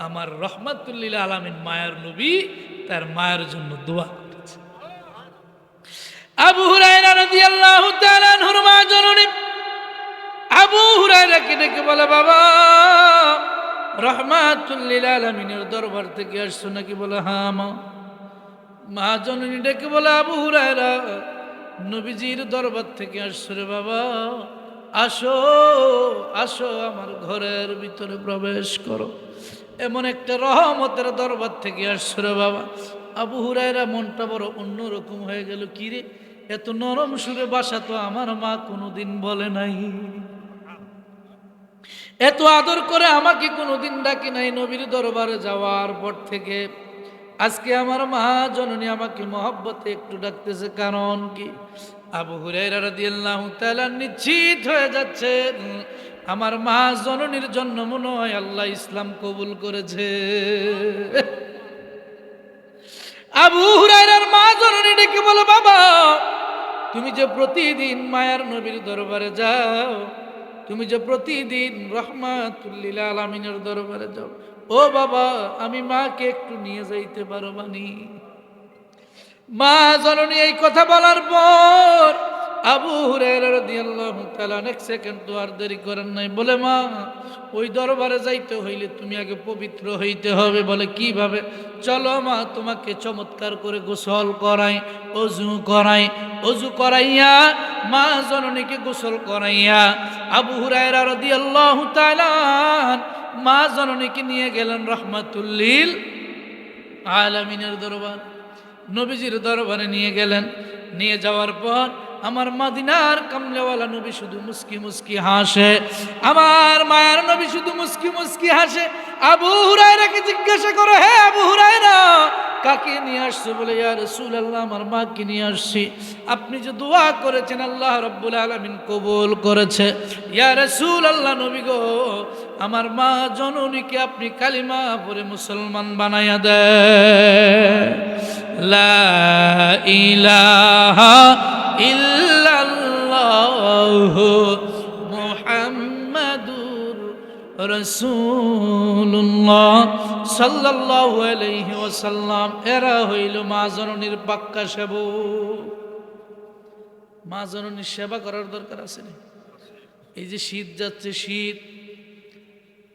Speaker 1: আমার রাহমাতুল লিল আলামিন মায়ের নবী তার মায়ের জন্য দোয়া করেছে। আবু হুরায়রা রাদিয়াল্লাহু তাআলা আনহুর মা জননী আবু হুরায়রাকে ডেকে বলে, বাবা, রাহমাতুল লিল আলামিনের দরবার থেকে আসছো নাকি? বলে, হ্যাঁ মা। মা জননী ডেকে বলে, আবু হুরায়রা, নবীজির দরবার থেকে আসছো রে বাবা, আসো আসো, আমার ঘরের ভিতরে প্রবেশ করো। এমন একটা রহমতের দরবার থেকে আসছো রে বাবা। আবু হুরায়রা মনটা বড় অন্যরকম হয়ে গেল। কি রে, এত নরম সুরে বাসা তো আমার মা কোনোদিন বলে নাই, এত আদর করে আমাকে কোনোদিন ডাকে নাই। নবীর দরবারে যাওয়ার পর থেকে আজকে আমার মা জননী আমাকে মহব্বতে একটু ডাকতেছে, কারণ কি? আবু হুরায়রা রাদিয়াল্লাহু তাআলা নিশ্চিত হয়ে যাচ্ছেন আমার মা জননীর জন্য মনে হয় আল্লাহ ইসলাম কবুল করেছে। আবু হুরায়রার মা জননী ডেকে বলে, বাবা তুমি যে প্রতিদিন মায়ার নবীর দরবারে যাও, তুমি যে প্রতিদিন রহমাতুল লিল আলামিনের দরবারে যাও, ও বাবা আমি মাকে একটু নিয়ে যাইতে পারো বানি? মা জননী এই কথা বলার পর আবু হুরায়রা রাদিয়াল্লাহু তাআলা এক সেকেন্ড তো আর দেরি করেন নাই, বলে মা ওই দরবারে যাইতে হইলে তুমি আগে পবিত্র হইতে হবে। বলে কিভাবে? চলো মা তোমাকে চমৎকার করে গোসল করাই, অজু করাই। অজু করাইয়া মা জননীকে গোসল করাইয়া আবু হুরায়রা রাদিয়াল্লাহু তাআলা মা জননীকে নিয়ে গেলেন রহমাতুল লিল আলামিনের দরবার, নবীজির দরবারে নিয়ে গেলেন। নিয়ে যাওয়ার পর আমার মদিনার কামলেওয়ালা নবী শুধু মুস্কি মুস্কি হাসে, আমার মায়ের নবী শুধু মুস্কি মুস্কি হাসে। আবু হুরায়রাকে জিজ্ঞাসা করে, হে আবু হুরায়রা কাকে নিয়ে আসছো? বলে ইয়া রাসূলুল্লাহ আমার মাকে নিয়ে আসছি। আপনি যে দোয়া করেছেন আল্লাহ রাব্বুল আলামিন কবুল করেছে। ইয়া রাসূলুল্লাহ নবী গো আমার মা জননীকে আপনি কালিমা পড়ে মুসলমান বানায়া দেন। লা ইলাহা ইল্লাল্লাহু মুহাম্মাদুর রাসূলুল্লাহ সাল্লাল্লাহু আলাইহি ওয়াসাল্লাম। এরা হইল মা জননীর পাক্কা সেবক। মা জননীর সেবা করার দরকার আছে না? এই যে শীত যাচ্ছে, শীত,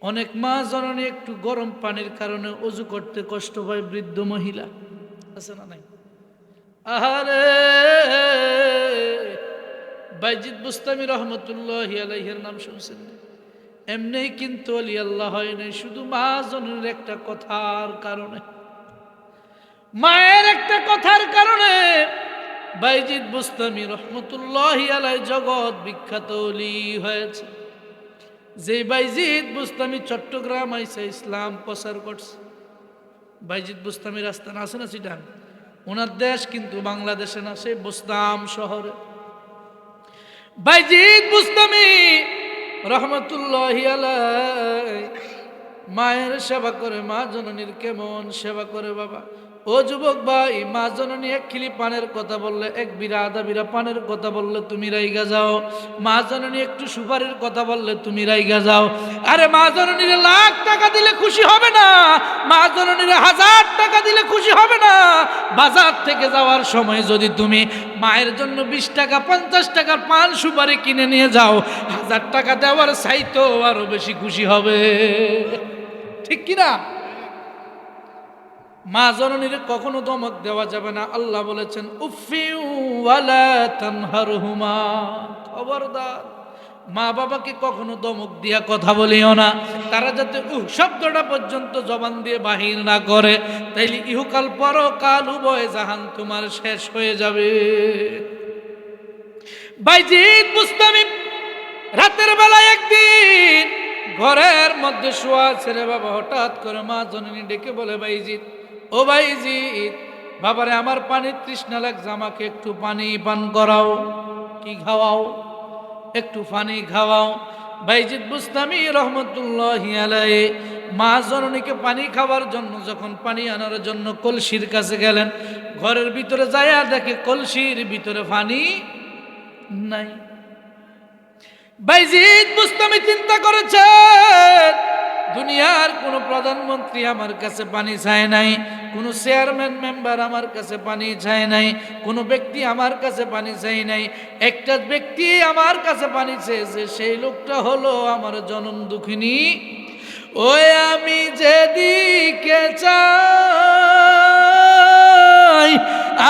Speaker 1: অনেক মা জননী একটু গরম পানির কারণে অজু করতে কষ্ট পায়, বৃদ্ধ মহিলা আছে না নাই? আহারে বাইজিদ বুস্তামি রহমতুল্লাহি আলাইহির নাম শুনছেন? এমনি কিন্তু ওলি আল্লাহ হয় নাই, শুধু মা জননীর একটা কথার কারণে, মায়ের একটা কথার কারণে বাইজিদ বুস্তামি রহমতুল্লাহি আলাইহি জগৎ বিখ্যাত ওলি হয়েছে। যে বাইজিদ বুস্তামি চট্টগ্রাম আইসা ইসলাম প্রচার করছে। বাইজিদ বুস্তামি রাস্তা না আছে না চিটান, ওনার দেশ কিন্তু বাংলাদেশে না, সেই বুস্তাম শহরে। বাইজিদ বুস্তামি রহমতুল্লাহি আলাইহি মায়ের সেবা করে। মা জননীর কেমন সেবা করে বাবা! ও যুবক ভাই, মা জননী এক খিলি পানের কথা বললে, এক বিরা আধা বিরা পানের কথা বললে তুমি রাইগা যাও। মা জননী একটু সুপারির কথা বললে তুমি রাইগা যাও। আরে মা জননীর লাখ টাকা দিলে খুশি হবে না, মা জননীর 1000 টাকা দিলে খুশি হবে না। বাজার থেকে যাওয়ার সময় যদি তুমি মায়ের জন্য 20 টাকা 50 টাকার পান সুপারি কিনে নিয়ে যাও, 1000 টাকা দেওয়ার চাইতো আরো বেশি খুশি হবে। ঠিক কিনা? মা জননীর কখনো ধমক দেওয়া যাবে না। আল্লাহ বলেছেন উফিউ ওয়ালা তানহারহুমা, খবরদার মা বাবাকে কখনো ধমক দিয়া কথা বলিও না। তারা যাতে শব্দটা পর্যন্ত জবান দিয়ে বাহির না করে, তাইলে ইহকাল পরকাল উভয় জাহান তোমার শেষ হয়ে যাবে। বাইজিদ বুস্তামি রাতের বেলায় একদিন ঘরের মধ্যে শোয়া ছেড়ে বাবা, হঠাৎ করে মা জননী ডেকে বলে, বাইজিদ ও বাইজিদ বাবারে আমার পানির তৃষ্ণা লাগছে, আমাকে একটু পানি পান করাও। কি খাওয়াও? একটু পানি খাওয়াও। বাইজিদ বুস্তামি রহমতুল্লাহি আলাইহি মা জননীকে পানি খাওয়ার জন্য যখন পানি আনার জন্য কলসির কাছে গেলেন, ঘরের ভিতরে যায়া দেখে কলসির ভিতরে পানি নাই। বাইজিদ বুস্তামি চিন্তা করেছেন, দুনিয়ার কোন প্রধানমন্ত্রী আমার কাছে পানি চায় নাই, কোন চেয়ারম্যান মেম্বার আমার কাছে পানি চায় নাই, কোন ব্যক্তি আমার কাছে পানি চাই নাই। একটা ব্যক্তি আমার কাছে পানি চেয়েছে, সেই লোকটা হলো আমার জনম দুঃখিনী। ওই আমি যেদিকে চাই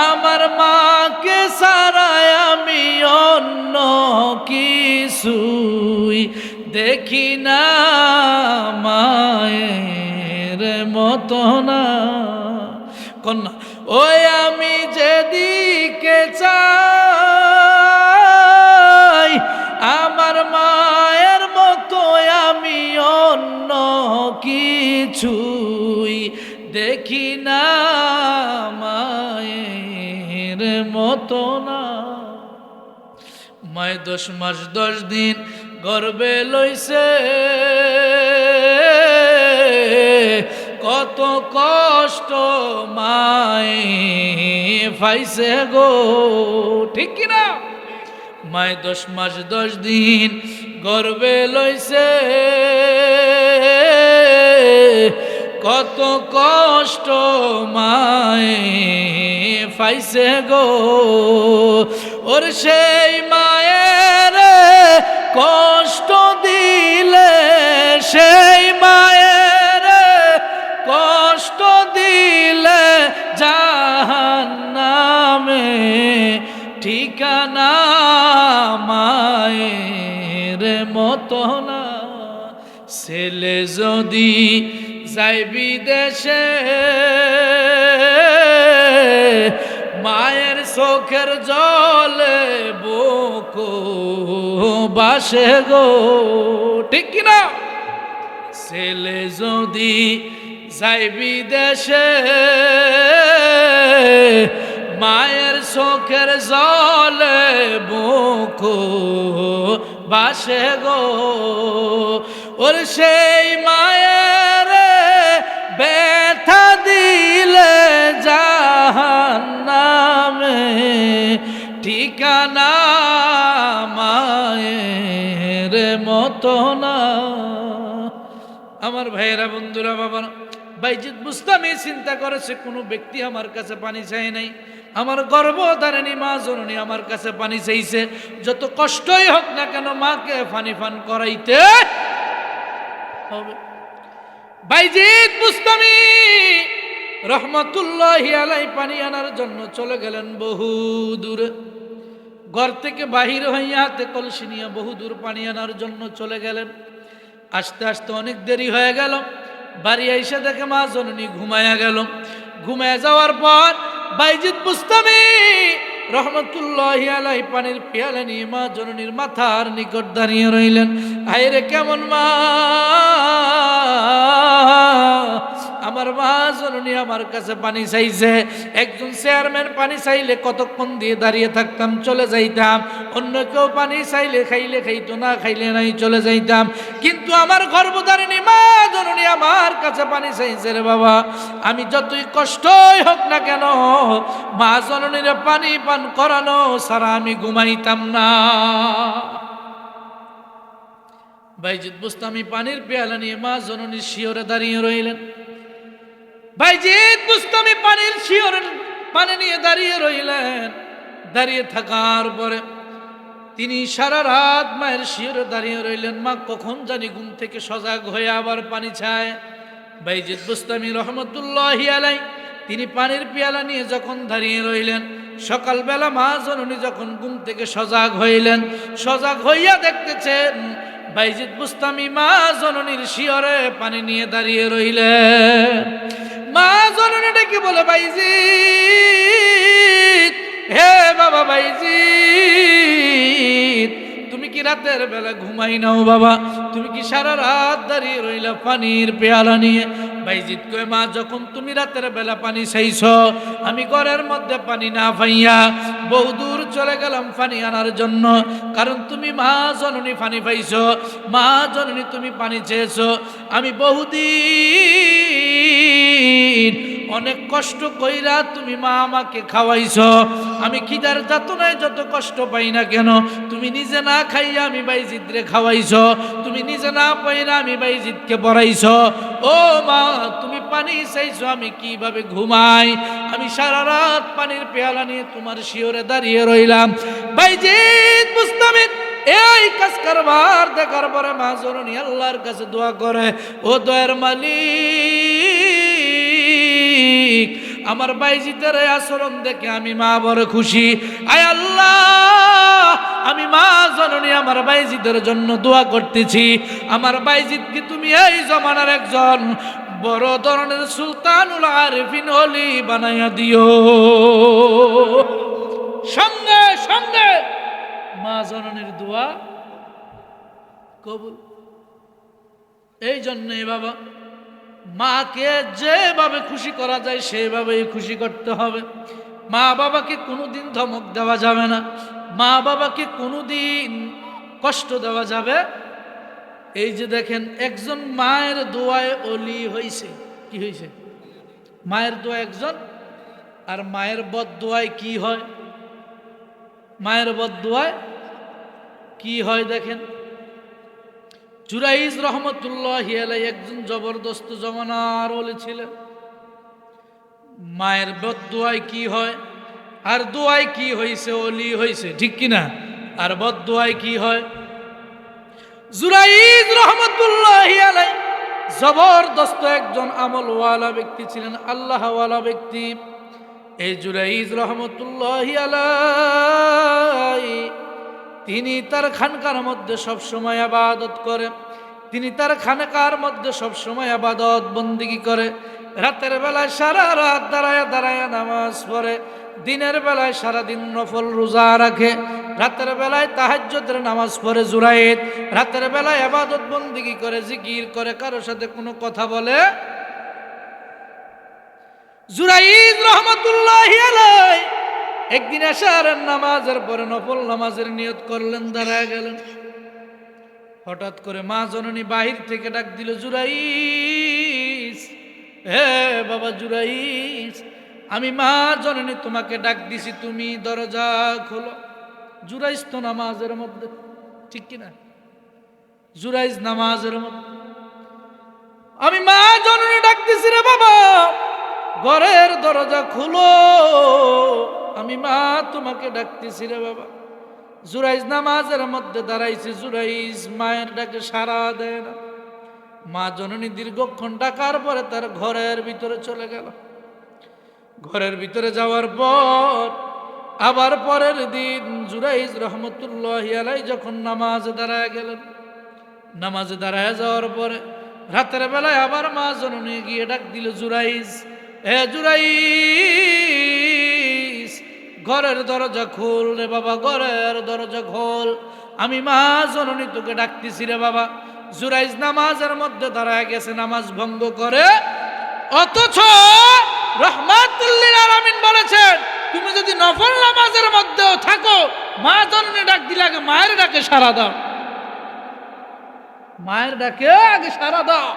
Speaker 1: আমার মাকে ছাড়াই আমি অন্য কিছুই দেখি না, মায়ের মতো না। কন্যা ওই আমি যেদিকে চাই আমার মায়ের মতো আমি অন্য কিছুই দেখি না, মায়ের মতো না। মায়ে 10 মাস 10 দিন গর্বে লইছে কত কষ্ট মায়ে পাইছে গো, ঠিক কিনা? মায় 10 মাস 10 দিন গর্বে লইছে কত কষ্ট মায়ে পাইছে গো, ওর সেই মায়ের কষ্ট দিলে, সেই মায়ের কষ্ট দিলে জাহান্নামে ঠিকানা মায়ের মতো না। ছেলে যদি যাই বিদেশে মায়ের চোখের জলে বুক বাসে গো, ঠিক কিনা? ছেলে যদি যাই বিদেশে মায়ের চোখের জলে বুক বাসে গো, ওর সেই মায়ের ব্যথা দিলে জাহান্নামে ঠিকানা মায়ের মতো না। আমার ভাইয়েরা, বন্ধুরা, বাবারা, বাইজিদ বুস্তামি চিন্তা করেছে কোনো ব্যক্তি আমার কাছে পানি চায় নাই, আমার গর্ভধারিণী মা জননী আমার কাছে পানি চাইছে, যত কষ্টই হোক না কেন মাকে পানি পান করাইতে হবে। বাইজিদ বুস্তামি রহমতুল্লাহি আলাই পানি আনার জন্য চলে গেলেন বহু দূরে, ঘর থেকে বাহির হইয়া হাতে কলসি নিয়ে বহু দূর পানি আনার জন্য চলে গেলেন। আস্তে আস্তে অনেক দেরি হয়ে গেল, বাড়ি এসে দেখে মা জননী ঘুমায়া গেল। ঘুমায় যাওয়ার পর বাইজিদ বুস্তামি রহমতুল্লাহি আলাইহি পানির পেয়ালা নিয়ে মা জননীর মাথার নিকট দাঁড়িয়ে রইলেন। আইরে কেমন মা, আমার মা জননী আমার কাছে পানি চাইছে। একজন চেয়ারম্যান পানি চাইলে কতক্ষণ দিয়ে দাঁড়িয়ে থাকতাম, চলে যাইতাম। অন্য কেউ পানি চাইলে খাইলে খাইতো, না খাইলে নাই চলে যাইতাম। কিন্তু আমার গর্ভধারিণী মা জননী আমার কাছে পানি চাইছে রে বাবা, আমি যতই কষ্টই হোক না কেন মা জননীর পানি পান করানো সারা আমি ঘুমাইতাম না। বাইজিদ বুস্তামি পানির পেয়ালা নিয়ে মা জননীর শিয়রে দাঁড়িয়ে রইলেন। বাইজিদ বুস্তামি পানির শিয়রে পানি নিয়ে দাঁড়িয়ে রইলেন। দাঁড়িয়ে থাকার পরে তিনি সারা রাত মায়ের শিয়রে দাঁড়িয়ে রইলেন। মা কখন জানি ঘুম থেকে সজাগ হয়ে আবার পানি চায়। বাইজিদ বুস্তামি রহমতুল্লাহি আলাইহি তিনি পানির পেয়ালা নিয়ে যখন দাঁড়িয়ে রইলেন, সকালবেলা মা জননী যখন ঘুম থেকে সজাগ হইলেন, সজাগ হইয়া দেখতেছেন বাইজিদ বুস্তামি মা জননীর শিয়রে পানি নিয়ে দাঁড়িয়ে রইলেন। মা জননী ডেকে বলে, বাইজিদ, হে বাবা বাইজিদ, তুমি কি রাতের বেলা ঘুমাই নাও বাবা? তুমি কি সারা রাত দাঁড়িয়ে রইলা পানির পেয়ালা নিয়ে? বাইজিদ কয়, মা যখন তুমি রাতের বেলা পানি চাইছ, আমি ঘরের মধ্যে পানি না পাইয়া বহুদূর চলে গেলাম পানি আনার জন্য। কারণ তুমি মা জননী পানি পাইছ, মা জননী তুমি পানি চেয়েছ। আমি বহুদিন অনেক কষ্ট কইরা তুমি মা আমাকে খাওয়াইছ। আমি খিদার যাতনায় যত কষ্ট পাই না কেন, তুমি নিজে না খাইয়া আমি বাইজিদরে খাওয়াইছ। তুমি নিজে না পাইরা আমি বাইজিদকে পড়াইছ। ও মা, তুমি পানি চাইছো, আমি কিভাবে ঘুমাই? আমি সারা রাত পানির পেয়ালা নিয়ে তোমার শিয়রে দাঁড়িয়ে রইলাম। বাইজিদ বুস্তামি এই কাজ কারবার দেখার পরে মা জননী আল্লাহর কাছে দোয়া করে, ও দয়ার মালিক, আমার বাইজিদের আচরণ দেখে আমি মা বড় খুশি। আয় আল্লাহ, আমি মা জননী আমার বাইজিদের জন্য দোয়া করতেছি। আমার বাইজিদকে তুমি এই জমানার একজন বড় ধরনের সুলতানুল আরিফিন ওলি বানাইয়া দিও। সঙ্গে সঙ্গে মা জননীর দোয়া কবুল। এই জন্যই বাবা, মাকে যেভাবে খুশি করা যায় সেভাবেই খুশি করতে হবে। মা বাবাকে কোনোদিন ধমক দেওয়া যাবে না। মা বাবাকে কোনোদিন কষ্ট দেওয়া যাবে। এই যে দেখেন একজন মায়ের দোয়ায় অলি হইছে, কি হইছে? মায়ের দোয়া একজন, আর মায়ের বদদোয়ায় কি হয়? মায়ের বদদোয়ায় কি হয় দেখেন। জুরাইজ রহমতুল্লাহি আলাইহি একজন জবরদস্ত জমানার ওলি ছিলেন। মায়ের বদদোয়ায় কি হয়, আর দোয়ায় কি হইছে? ওলি হইছে, ঠিক কিনা? আর বদদোয়ায় কি হয়? জুরাইজ রহমতুল্লাহি আলাইহি জবরদস্ত একজন আমলওয়ালা ব্যক্তি ছিলেন, আল্লাহওয়ালা ব্যক্তি। এই জুরাইজ রহমতুল্লাহি আলাইহি তিনি তার খানকার মধ্যে সবসময় ইবাদত করে, তিনি তার খানকার মধ্যে সবসময় ইবাদত বন্দেগী করে। রাতের বেলায় সারা রাত দাঁড়ায় দাঁড়ায় নামাজ পড়ে, দিনের বেলায় সারাদিন নফল রোজা রাখে, রাতের বেলায় তাহাজ্জুদের নামাজ পড়ে জুরাইদ, রাতের বেলায় ইবাদত বন্দেগী করে, জিকির করে, কারোর সাথে কোনো কথা বলে। জুরাইদ রহমতুল্লাহি আলাইহি একদিন এশারের নামাজের পরে নফল নামাজের নিয়ত করলেন, দাঁড়ায় গেলেন। হঠাৎ করে মা জননী বাহির থেকে ডাক দিল, জুরাইদ, হে বাবা জুরাইদ, আমি মা জননী তোমাকে ডাক দিছি, তুমি দরজা খোলো। জুরাইজ তো নামাজের মধ্যে, ঠিক কিনা? জুরাইজ নামাজের মধ্যে, আমি মা জননী ডাক দিছি রে বাবা, ঘরের দরজা খুলো, আমি মা তোমাকে ডাকতেছি রে বাবা। জুরাইজ নামাজের মধ্যে দাঁড়াইছে, জুরাইজ মায়ের ডাকে সাড়া দেয় না। মা জননী দীর্ঘক্ষণ ডাকার পরে তার ঘরের ভিতরে চলে গেল। ঘরের ভিতরে যাওয়ার পর আবার পরের দিন জুরাইজ রহমতুল্লাহি আলাইহি যখন নামাজে দাঁড়ায় গেলেন, নামাজে দাঁড়ায় যাওয়ার পরে রাতের বেলায় আবার মা জননী গিয়ে ডাক দিল, জুরাইজ, হে জুরাইজ, ঘরের দরজা খোল রে বাবা, ঘরের দরজা খোল, আমি মা জননী তোকে ডাকতেছি রে বাবা। জুরাইজ নামাজের মধ্যে দাঁড়ায় গেছে, নামাজ ভঙ্গ করে, অথচ রাহমাতুল লিল আলামিন বলেছেন, তুমি যদি নফল নামাজের মধ্যেও থাকো, মা জননী ডাক দিলে আগে মায়ের ডাকে সাড়া দাও, মায়ের ডাকে আগে সাড়া দাও।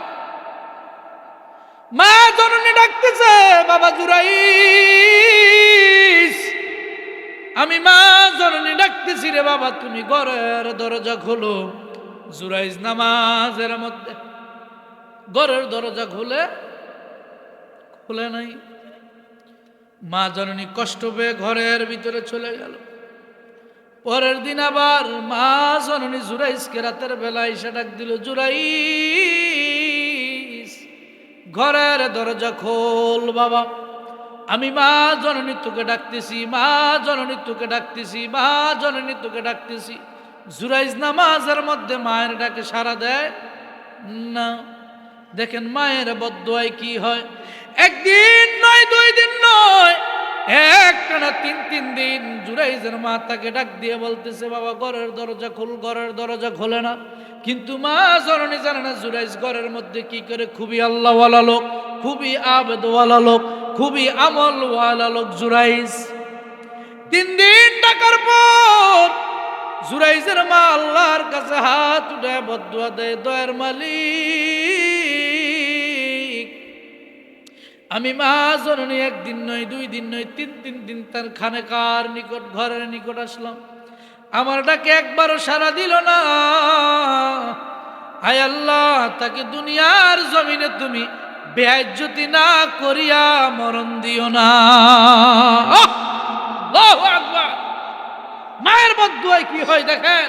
Speaker 1: মা জননী ডাকতেছে, বাবা জুরাইজ, আমি মা জননী ডাকতেছি রে বাবা, তুমি ঘরের দরজা খোলো। জুরাইজ নামাজের মধ্যে ঘরের দরজা খুলে নাই। মা জননী কষ্ট পেয়ে ঘরের ভিতরে চলে গেল। পরের দিন আবার মা জননী জুরাইজকে রাতের বেলা এসে ডাক দিল, জুরাইজ, ঘরের দরজা খোল বাবা, আমি মা জননী তোকে ডাকতেছি, মা জননী তোকে ডাকতেছি, মা জননী তোকে ডাকতেছি। জুরাইজ নামাজের মধ্যে মায়ের ডাকে সাড়া দেয় না। দেখেন মায়ের বদদোয়ায় কি হয়। একদিন নয়, 2 দিন নয়, একটানা 3 দিন জুরাইজের মা তাকে ডাক দিয়ে বলতেছে, বাবা ঘরের দরজা খোল, ঘরের দরজা খোলে না। কিন্তু মা জননী জানে না জুরাইজ ঘরের মধ্যে কি করে। খুবই আল্লাহওয়ালা লোক, খুবই আবেদওয়ালা লোক, খুবই আমলওয়ালা লোক জুরাইজ। 3 দিন ডাকার পর জুরাইজের মা আল্লাহর কাছে হাত উঠায় বদদুয়া দেয়, দয়ার মালিক, আমি মা জননী 1 দিন নয়, 2 দিন নয়, 3 দিন তার খানেকার নিকট, ঘরের নিকট আসলাম, আমার ডাকে একবারও সাড়া দিল না। আয় আল্লাহ, তাকে দুনিয়ার জমিনে তুমি বেইজ্জতি না করিয়া মরণ দিও না। আল্লাহু আকবার। মায়ের বদদুয়ায় কি হয় দেখেন,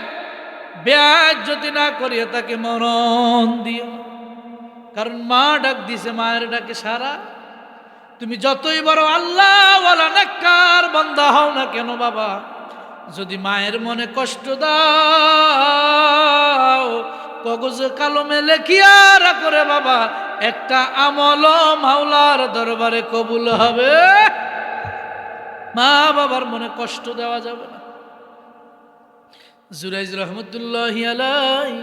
Speaker 1: বেইজ্জতি না করিয়া তাকে মরণ দিও, কারণ মা ডাক দিছে, মায়ের ডাকে সারা। তুমি যতই বড় আল্লাহওয়ালা নেককার বান্দা হও না কেন বাবা, যদি মায়ের মনে কষ্ট দাও, কাগজে কলমে লেখিয়া রাখো বাবা, একটা আমল মাওলার দরবারে কবুল হবে। মা বাবার মনে কষ্ট দেওয়া যাবে না। জুরাইজ রহমতুল্লাহি আলাইহি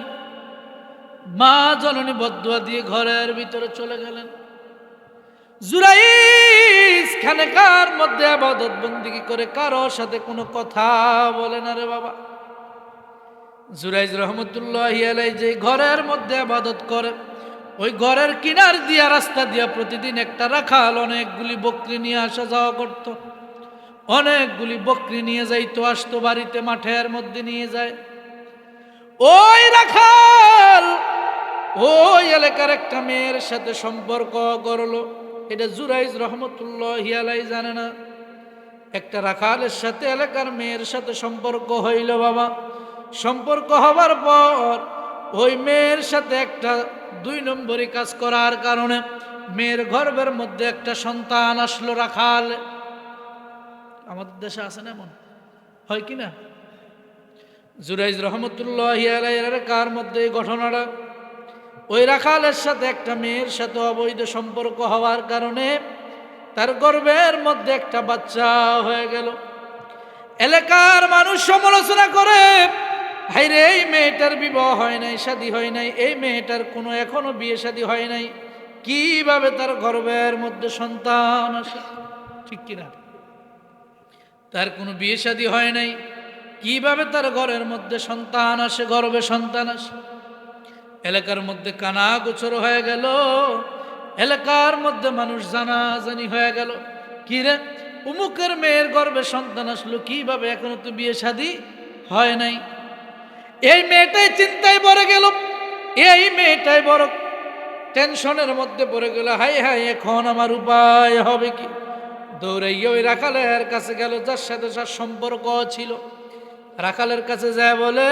Speaker 1: মা জননী বদদুয়া দিয়ে ঘরের ভিতরে চলে গেলেন। জুরাইজ খানেকার মধ্যে ইবাদত বন্দেগী করে, কারোর সাথে কোনো কথা বলে না রে বাবা। জুরাইজ রহমতুল্লাহি আলাইহি যে ঘরের মধ্যে ইবাদত করে, ওই ঘরের কিনার দিয়া রাস্তা দিয়া প্রতিদিন একটা রাখাল অনেকগুলি বকরি নিয়ে আসা যাওয়া করত। অনেকগুলি বকরি নিয়ে যাইতো, আসতো বাড়িতে, মাঠের মধ্যে নিয়ে যায়। ওই রাখাল ওই এলাকার একটা মেয়ের সাথে সম্পর্ক করলো। এটা জুরাইজ রহমতুল্লাহি আলাইহি জানে না। একটা রাখালের সাথে এলাকার মেয়ের সাথে সম্পর্ক হইল বাবা। সম্পর্ক হবার পর ওই মেয়ের সাথে একটা 2 নম্বরই কাজ করার কারণে মেয়ের গর্ভের মধ্যে একটা সন্তান আসলো। রাখাল আমাদের দেশে আছে না, এমন হয় কি না? জুরাইজ রহমতুল্লাহি আলাইহির কার মধ্যে এই ঘটনাটা, ওই রাখালের সাথে একটা মেয়ের সাথে অবৈধ সম্পর্ক হওয়ার কারণে তার গর্ভের মধ্যে একটা বাচ্চা হয়ে গেল। এলাকার মানুষ সমালোচনা করে, হাইরে এই মেয়েটার বিবাহ হয় নাই, শাদী হয় নাই, এই মেয়েটার কোনো এখনো বিয়ে শাদী হয় নাই, কিভাবে তার গর্ভের মধ্যে সন্তান আসে? ঠিক কিনা? তার কোনো বিয়ে শাদী হয় নাই, কিভাবে তার ঘরের মধ্যে সন্তান আসে, গর্ভে সন্তান আসে? এলাকার মধ্যে কানা গোচর হয়ে গেল। এলাকার মধ্যে মানুষ জানাজানি হয়ে গেল, কি রে উমুকের মেয়ের গর্ভে সন্তান আসলো কিভাবে, এখনো তো বিয়ে শাদী হয় নাই। এই মেয়েটাই চিন্তায় পড়ে গেল, এই মেয়েটাই বড় টেনশনের মধ্যে পড়ে গেল। হাই হাই, এখন আমার উপায় হবে কি? দৌড়াইয়া ওই রাখালের কাছে গেল, যার সাথে যার সম্পর্ক ছিল। রাখালের কাছে যায় বলে,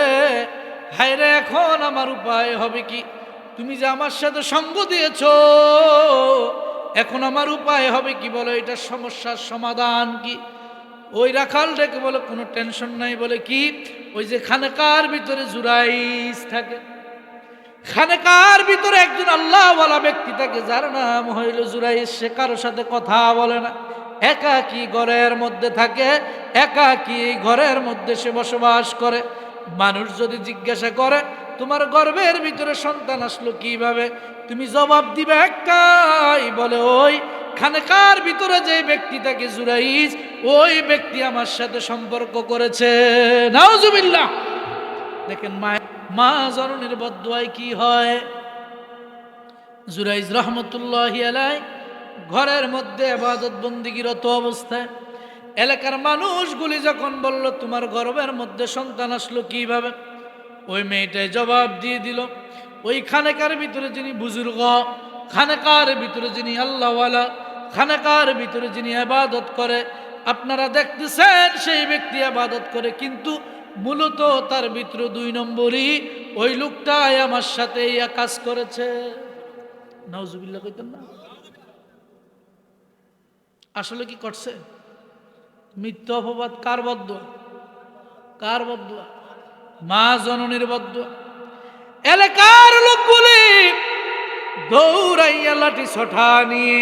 Speaker 1: হাই রে, এখন আমার উপায় হবে কি? তুমি যে আমার সাথে সঙ্গ দিয়েছ, এখন আমার উপায় হবে কি বলো? এটার সমস্যার সমাধান কি? ওই রাখাল ডেকে বলে, কোনো টেনশন নাই। বলে কি? ওই যে খানেকার ভিতরে জুরাইজ থাকে, খানেকার ভিতরে একজন আল্লাহওয়ালা ব্যক্তি থাকে, যার নাম হইল জুরাইজ। সে কারো সাথে কথা বলে না, একাকী ঘরের মধ্যে থাকে, একাকী ঘরের মধ্যে সে বসবাস করে। মানুষ যদি জিজ্ঞাসা করে, তোমার গর্ভের ভিতরে সন্তান আসলো কিভাবে, তুমি জবাব দিবে একটাই, বলে ওই খানেকার ভিতরে যে ব্যক্তি থাকে জুরাইজ, ওই ব্যক্তি আমার সাথে সম্পর্ক করেছে। নাউজুবিল্লাহ। দেখেন মা জননীর বদদুয়ায় কি হয়। জুরাইজ রহমতুল্লাহি আলাইহি ঘরের মধ্যে ইবাদত বন্দেগীরত অবস্থায় এলাকার মানুষগুলি যখন বলল, তোমার গর্ভের মধ্যে সন্তান আসলো কিভাবে, ওই মেয়েটাই জবাব দিয়ে দিল, ওই খানেকার ভিতরে যিনি বুজুর্গ, খানেকার ভিতরে যিনি আল্লাহওয়ালা, খানেকার ভিতরে যিনি ইবাদত করে, আপনারা দেখতেছেন সেই ব্যক্তি ইবাদত করে, কিন্তু মূলত তার ভিতরে 2 নম্বরই ওই লোকটাই আমার সাথে ইয়া কাজ করেছে। নাউজুবিল্লাহ কইতেন না? আসলে কি করছে? মিথ্যা অপবাদ। কার বদদুয়া? কার বদদুয়া? মা জননীর বদদুয়া। এলাকার লোকগুলি দৌড়াইয়া লাঠি ছটা নিয়ে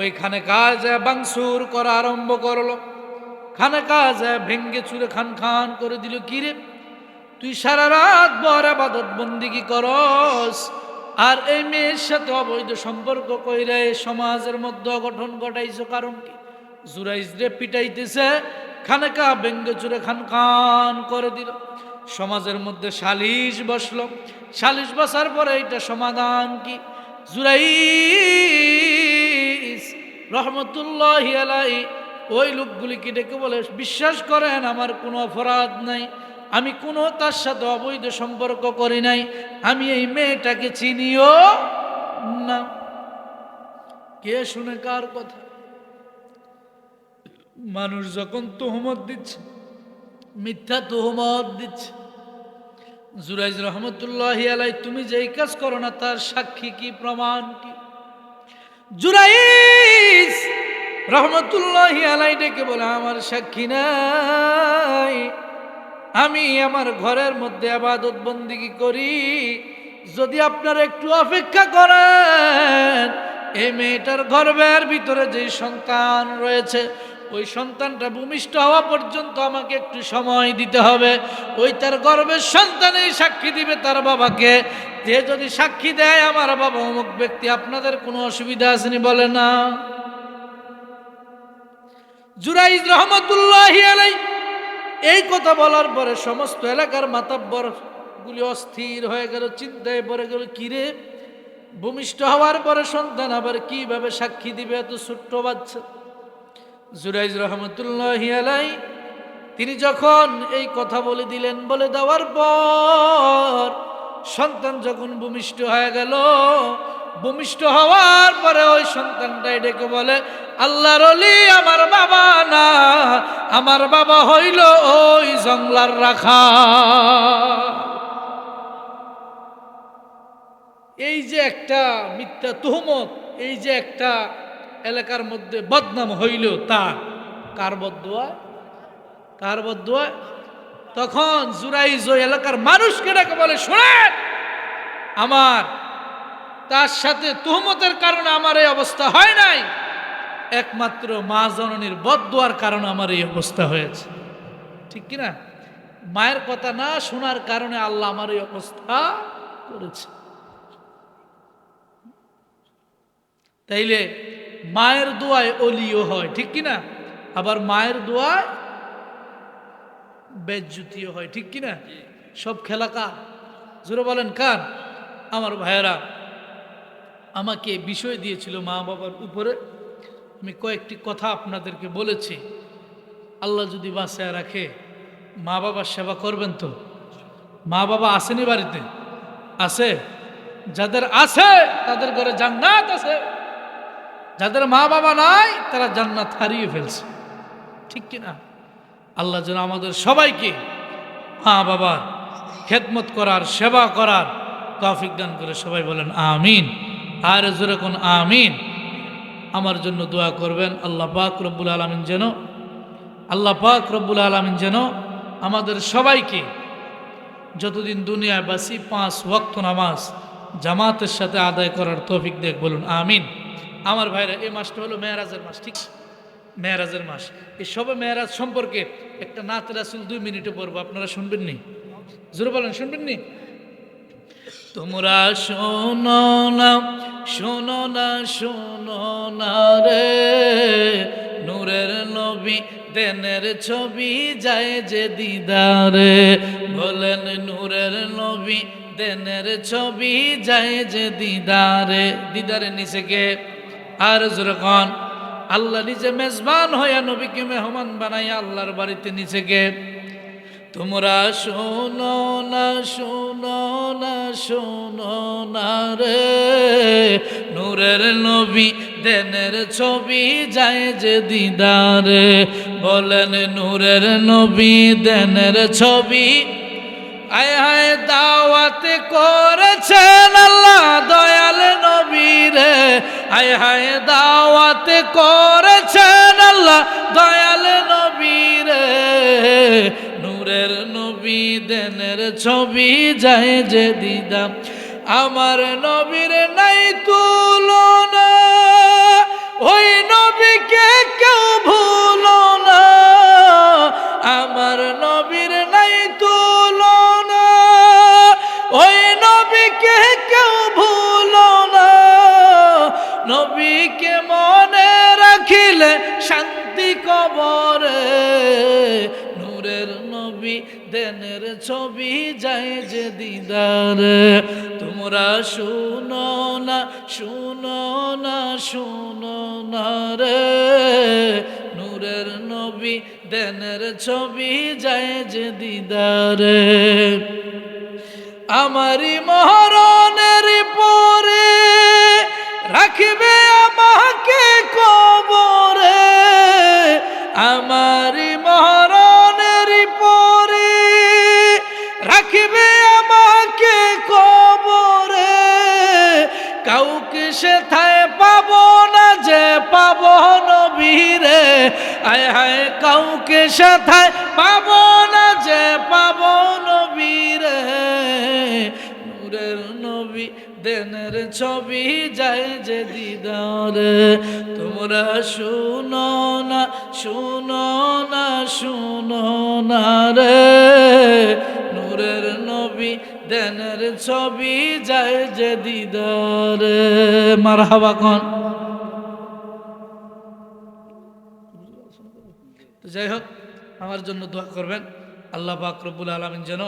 Speaker 1: ওইখানে কাজে বাংসুর করা আরম্ভ করলো। খানে কাজে ভেঙ্গে চুরে খান খান করে দিল। কিরে, তুই সারা রাত ভর ইবাদত বন্দেগী করস, আর এই মেয়ের সাথে অবৈধ সম্পর্ক কইরে সমাজের মধ্যে অঘটন ঘটাইছো, কারণ কি? জুরাইজ রে পিটাইতেছে, খানেকা ভেঙ্গে চুরে খান খান করে দিল। সমাজের মধ্যে সালিশ বসলো। সালিশ বসার পরে এটা সমাধান কি? জুরাইজ রহমতুল্লাহি আলাইহি ওই লোকগুলিকে ডেকে বলে, বিশ্বাস করেন আমার কোনো অপরাধ নাই, আমি কোনো তার সাথে অবৈধ সম্পর্ক করি নাই, আমি এই মেয়েটাকে চিনিও না। কে শুনে কার কথা? মানুষ যখন তুহমত দিচ্ছে, মিথ্যা তুহমত দিচ্ছে। জুরাইজ রহমতুল্লাহি আলাইহি, তুমি যেই কাজ করো না তার সাক্ষী কি, প্রমাণ কি? জুরাইজ রহমতুল্লাহি আলাইহি ডেকে বলে, আমার সাক্ষী নাই, আমি আমার ঘরের মধ্যে ইবাদত বন্দেগী করি, যদি আপনারা একটু অপেক্ষা করেন, এই মেয়েটার গর্ভের ভিতরে যে সন্তান রয়েছে, ওই সন্তানটা ভূমিষ্ঠ হওয়া পর্যন্ত আমাকে একটু সময় দিতে হবে। ওই তার গর্ভের সন্তানই সাক্ষী দিবে তার বাবাকে। যে যদি সাক্ষী দেয় আমার বাবা অমুক ব্যক্তি, আপনাদের কোনো অসুবিধা আসেনি? বলে না। জুরাইজ রহমতুল্লাহি আলাইহি এই কথা বলার পরে সমস্ত এলাকার মাতাব্বর গুলি অস্থির হয়ে গেল, চিন্তায় পড়ে গেল, কিরে ভূমিষ্ঠ হওয়ার পরে সন্তান আবার কিভাবে সাক্ষী দিবে এত ছোট্ট বাচ্চা। জুরাইজ রহমতুল্লাহি আলাইহি তিনি যখন এই কথা বলে দিলেন, বলে দেওয়ার পর সন্তান যখন ভূমিষ্ঠ হয়ে গেল, ভূমিষ্ঠ হওয়ার পরে ওই সন্তানটাই ডেকে বলে, আল্লাহর ওলি আমার বাবা না, আমার বাবা হইল ওই জংলার রাখা। এই যে একটা মিথ্যা তুহমত, এই যে একটা এলাকার মধ্যে বদনাম হইল, তার কার বদদুয়া, কার বদদুয়া? তখন জুরাইজ ওই এলাকার মানুষকে ডেকে বলে, শোনেন, আমার তার সাথে তুহমতের কারণে আমার এই অবস্থা হয় নাই, একমাত্র মা জননীর বদদুয়ার কারণে আমার এই অবস্থা হয়েছে। ঠিক কিনা? মায়ের কথা না শোনার কারণে আল্লাহ আমার এই অবস্থা করেছে। তাইলে মায়ের দোয়ায় অলিও হয়, ঠিক কিনা? আবার মায়ের দোয়ায় বেজ্জুতিও হয়, ঠিক কিনা? সব খেলা কার? জোরে বলেন কার? আমার ভাইয়েরা, আমাকে বিষয় দিয়েছিল মা বাবার উপরে। আমি কয়েকটি কথা আপনাদেরকে বলেছি। আল্লাহ যদি বাঁচায় রাখে, মা বাবার সেবা করবেন তো? মা বাবা আসেনি বাড়িতে? আছে? যাদের আছে তাদের ঘরে জান্নাত আছে, যাদের মা বাবা নাই তারা জান্নাত হারিয়ে ফেলছে, ঠিক কিনা? আল্লাহ যেন আমাদের সবাইকে মা বাবার খেদমত করার, সেবা করার তৌফিক দান করে। সবাই বলেন আমিন। আর জোরে কোন আমিন। আমার জন্য দোয়া করবেন, আল্লাহ পাক রব্বুল আলামিন যেন, আল্লাহ পাক রব্বুল আলামিন যেন আমাদের সবাইকে যতদিন দুনিয়ায় বাসি 5 ওয়াক্ত নামাজ জামাতের সাথে আদায় করার তৌফিক দেখ, বলুন আমিন। আমার ভাইরা, এই মাসটা হলো মেরাজের মাস, ঠিক? মেরাজের মাস। এই সবে মেরাজ সম্পর্কে একটা নাত রাসূল 2 মিনিটে পড়বো, আপনারা শুনবেন নি? জোরে বলেন, শুনবেন নি? তোমরা শোনো না, শোনো না, শোনো না রে, নূরের নবী দেনের ছবি যায় যে দিদারে। বলেন নূরের নবী দেনের ছবি যায় যে দিদারে। দিদারে নিচে কে? আর যখন আল্লাহ নিজে মেজবান হইয়া নবীকে মেহমান বানাইয়া আল্লাহর বাড়িতে নিচে কে? তোমরা শোনো না, শোনো না, শোনো না রে, নূরের নবী দেনের ছবি যায় যে দিদারে। বলেন নূরের নবী দেনের ছবি আয় হায় দাওয়াতে করেছেন আল্লাহ দয়াল নবী রে। আয় হায় দাওয়াতে করেছেন আল্লাহ দয়াল নবী রে। নূরের নবী দেনের ছবি যায় যে দিদা, আমার নবীর নাই তুলনা, ওই নবীকে কেউ ভুলো না। আমার নবীর নাই তুলনা, ওই নবীকে কেউ ভুলো না। নবীকে মনে রাখিলে শান্তি কবরে। নূরের নবী দেনের ছবি যায় যে দিদারে। তোমরা শুনো না, শুনো না, শুনো না রে, নূরের নবী দেনের ছবি যায় যে দিদারে। আমারি মরণের পরে রাখবে আমাকে কবরে। আমারি মরণের পরে রাখবে আমাকে কবরে। কাউকে সেথায় পাবো না যে পাবো নবীরে। আয় হায় কাউকে সেথায় পাবো না যে পাবো নবীরে। নূরের নবী দেনের ছবি যায় যে দিদারে। তোমরা শুনো না, শুনো না, শুনো না রে, নূরের নবী দেনের ছবি যায় যে দিদারে। মারহাবা কোন। যাই হোক, আমার জন্য দোয়া করবেন। আল্লাহ পাক রব্বুল আলামিন যেন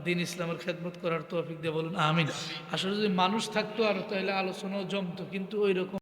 Speaker 1: দিন ইসলামের খেদমত করার তৌফিক দিয়ে বলুন আমিন। আসলে যদি মানুষ থাকতো আর তাহলে আলোচনাও জমতো, কিন্তু ওই রকম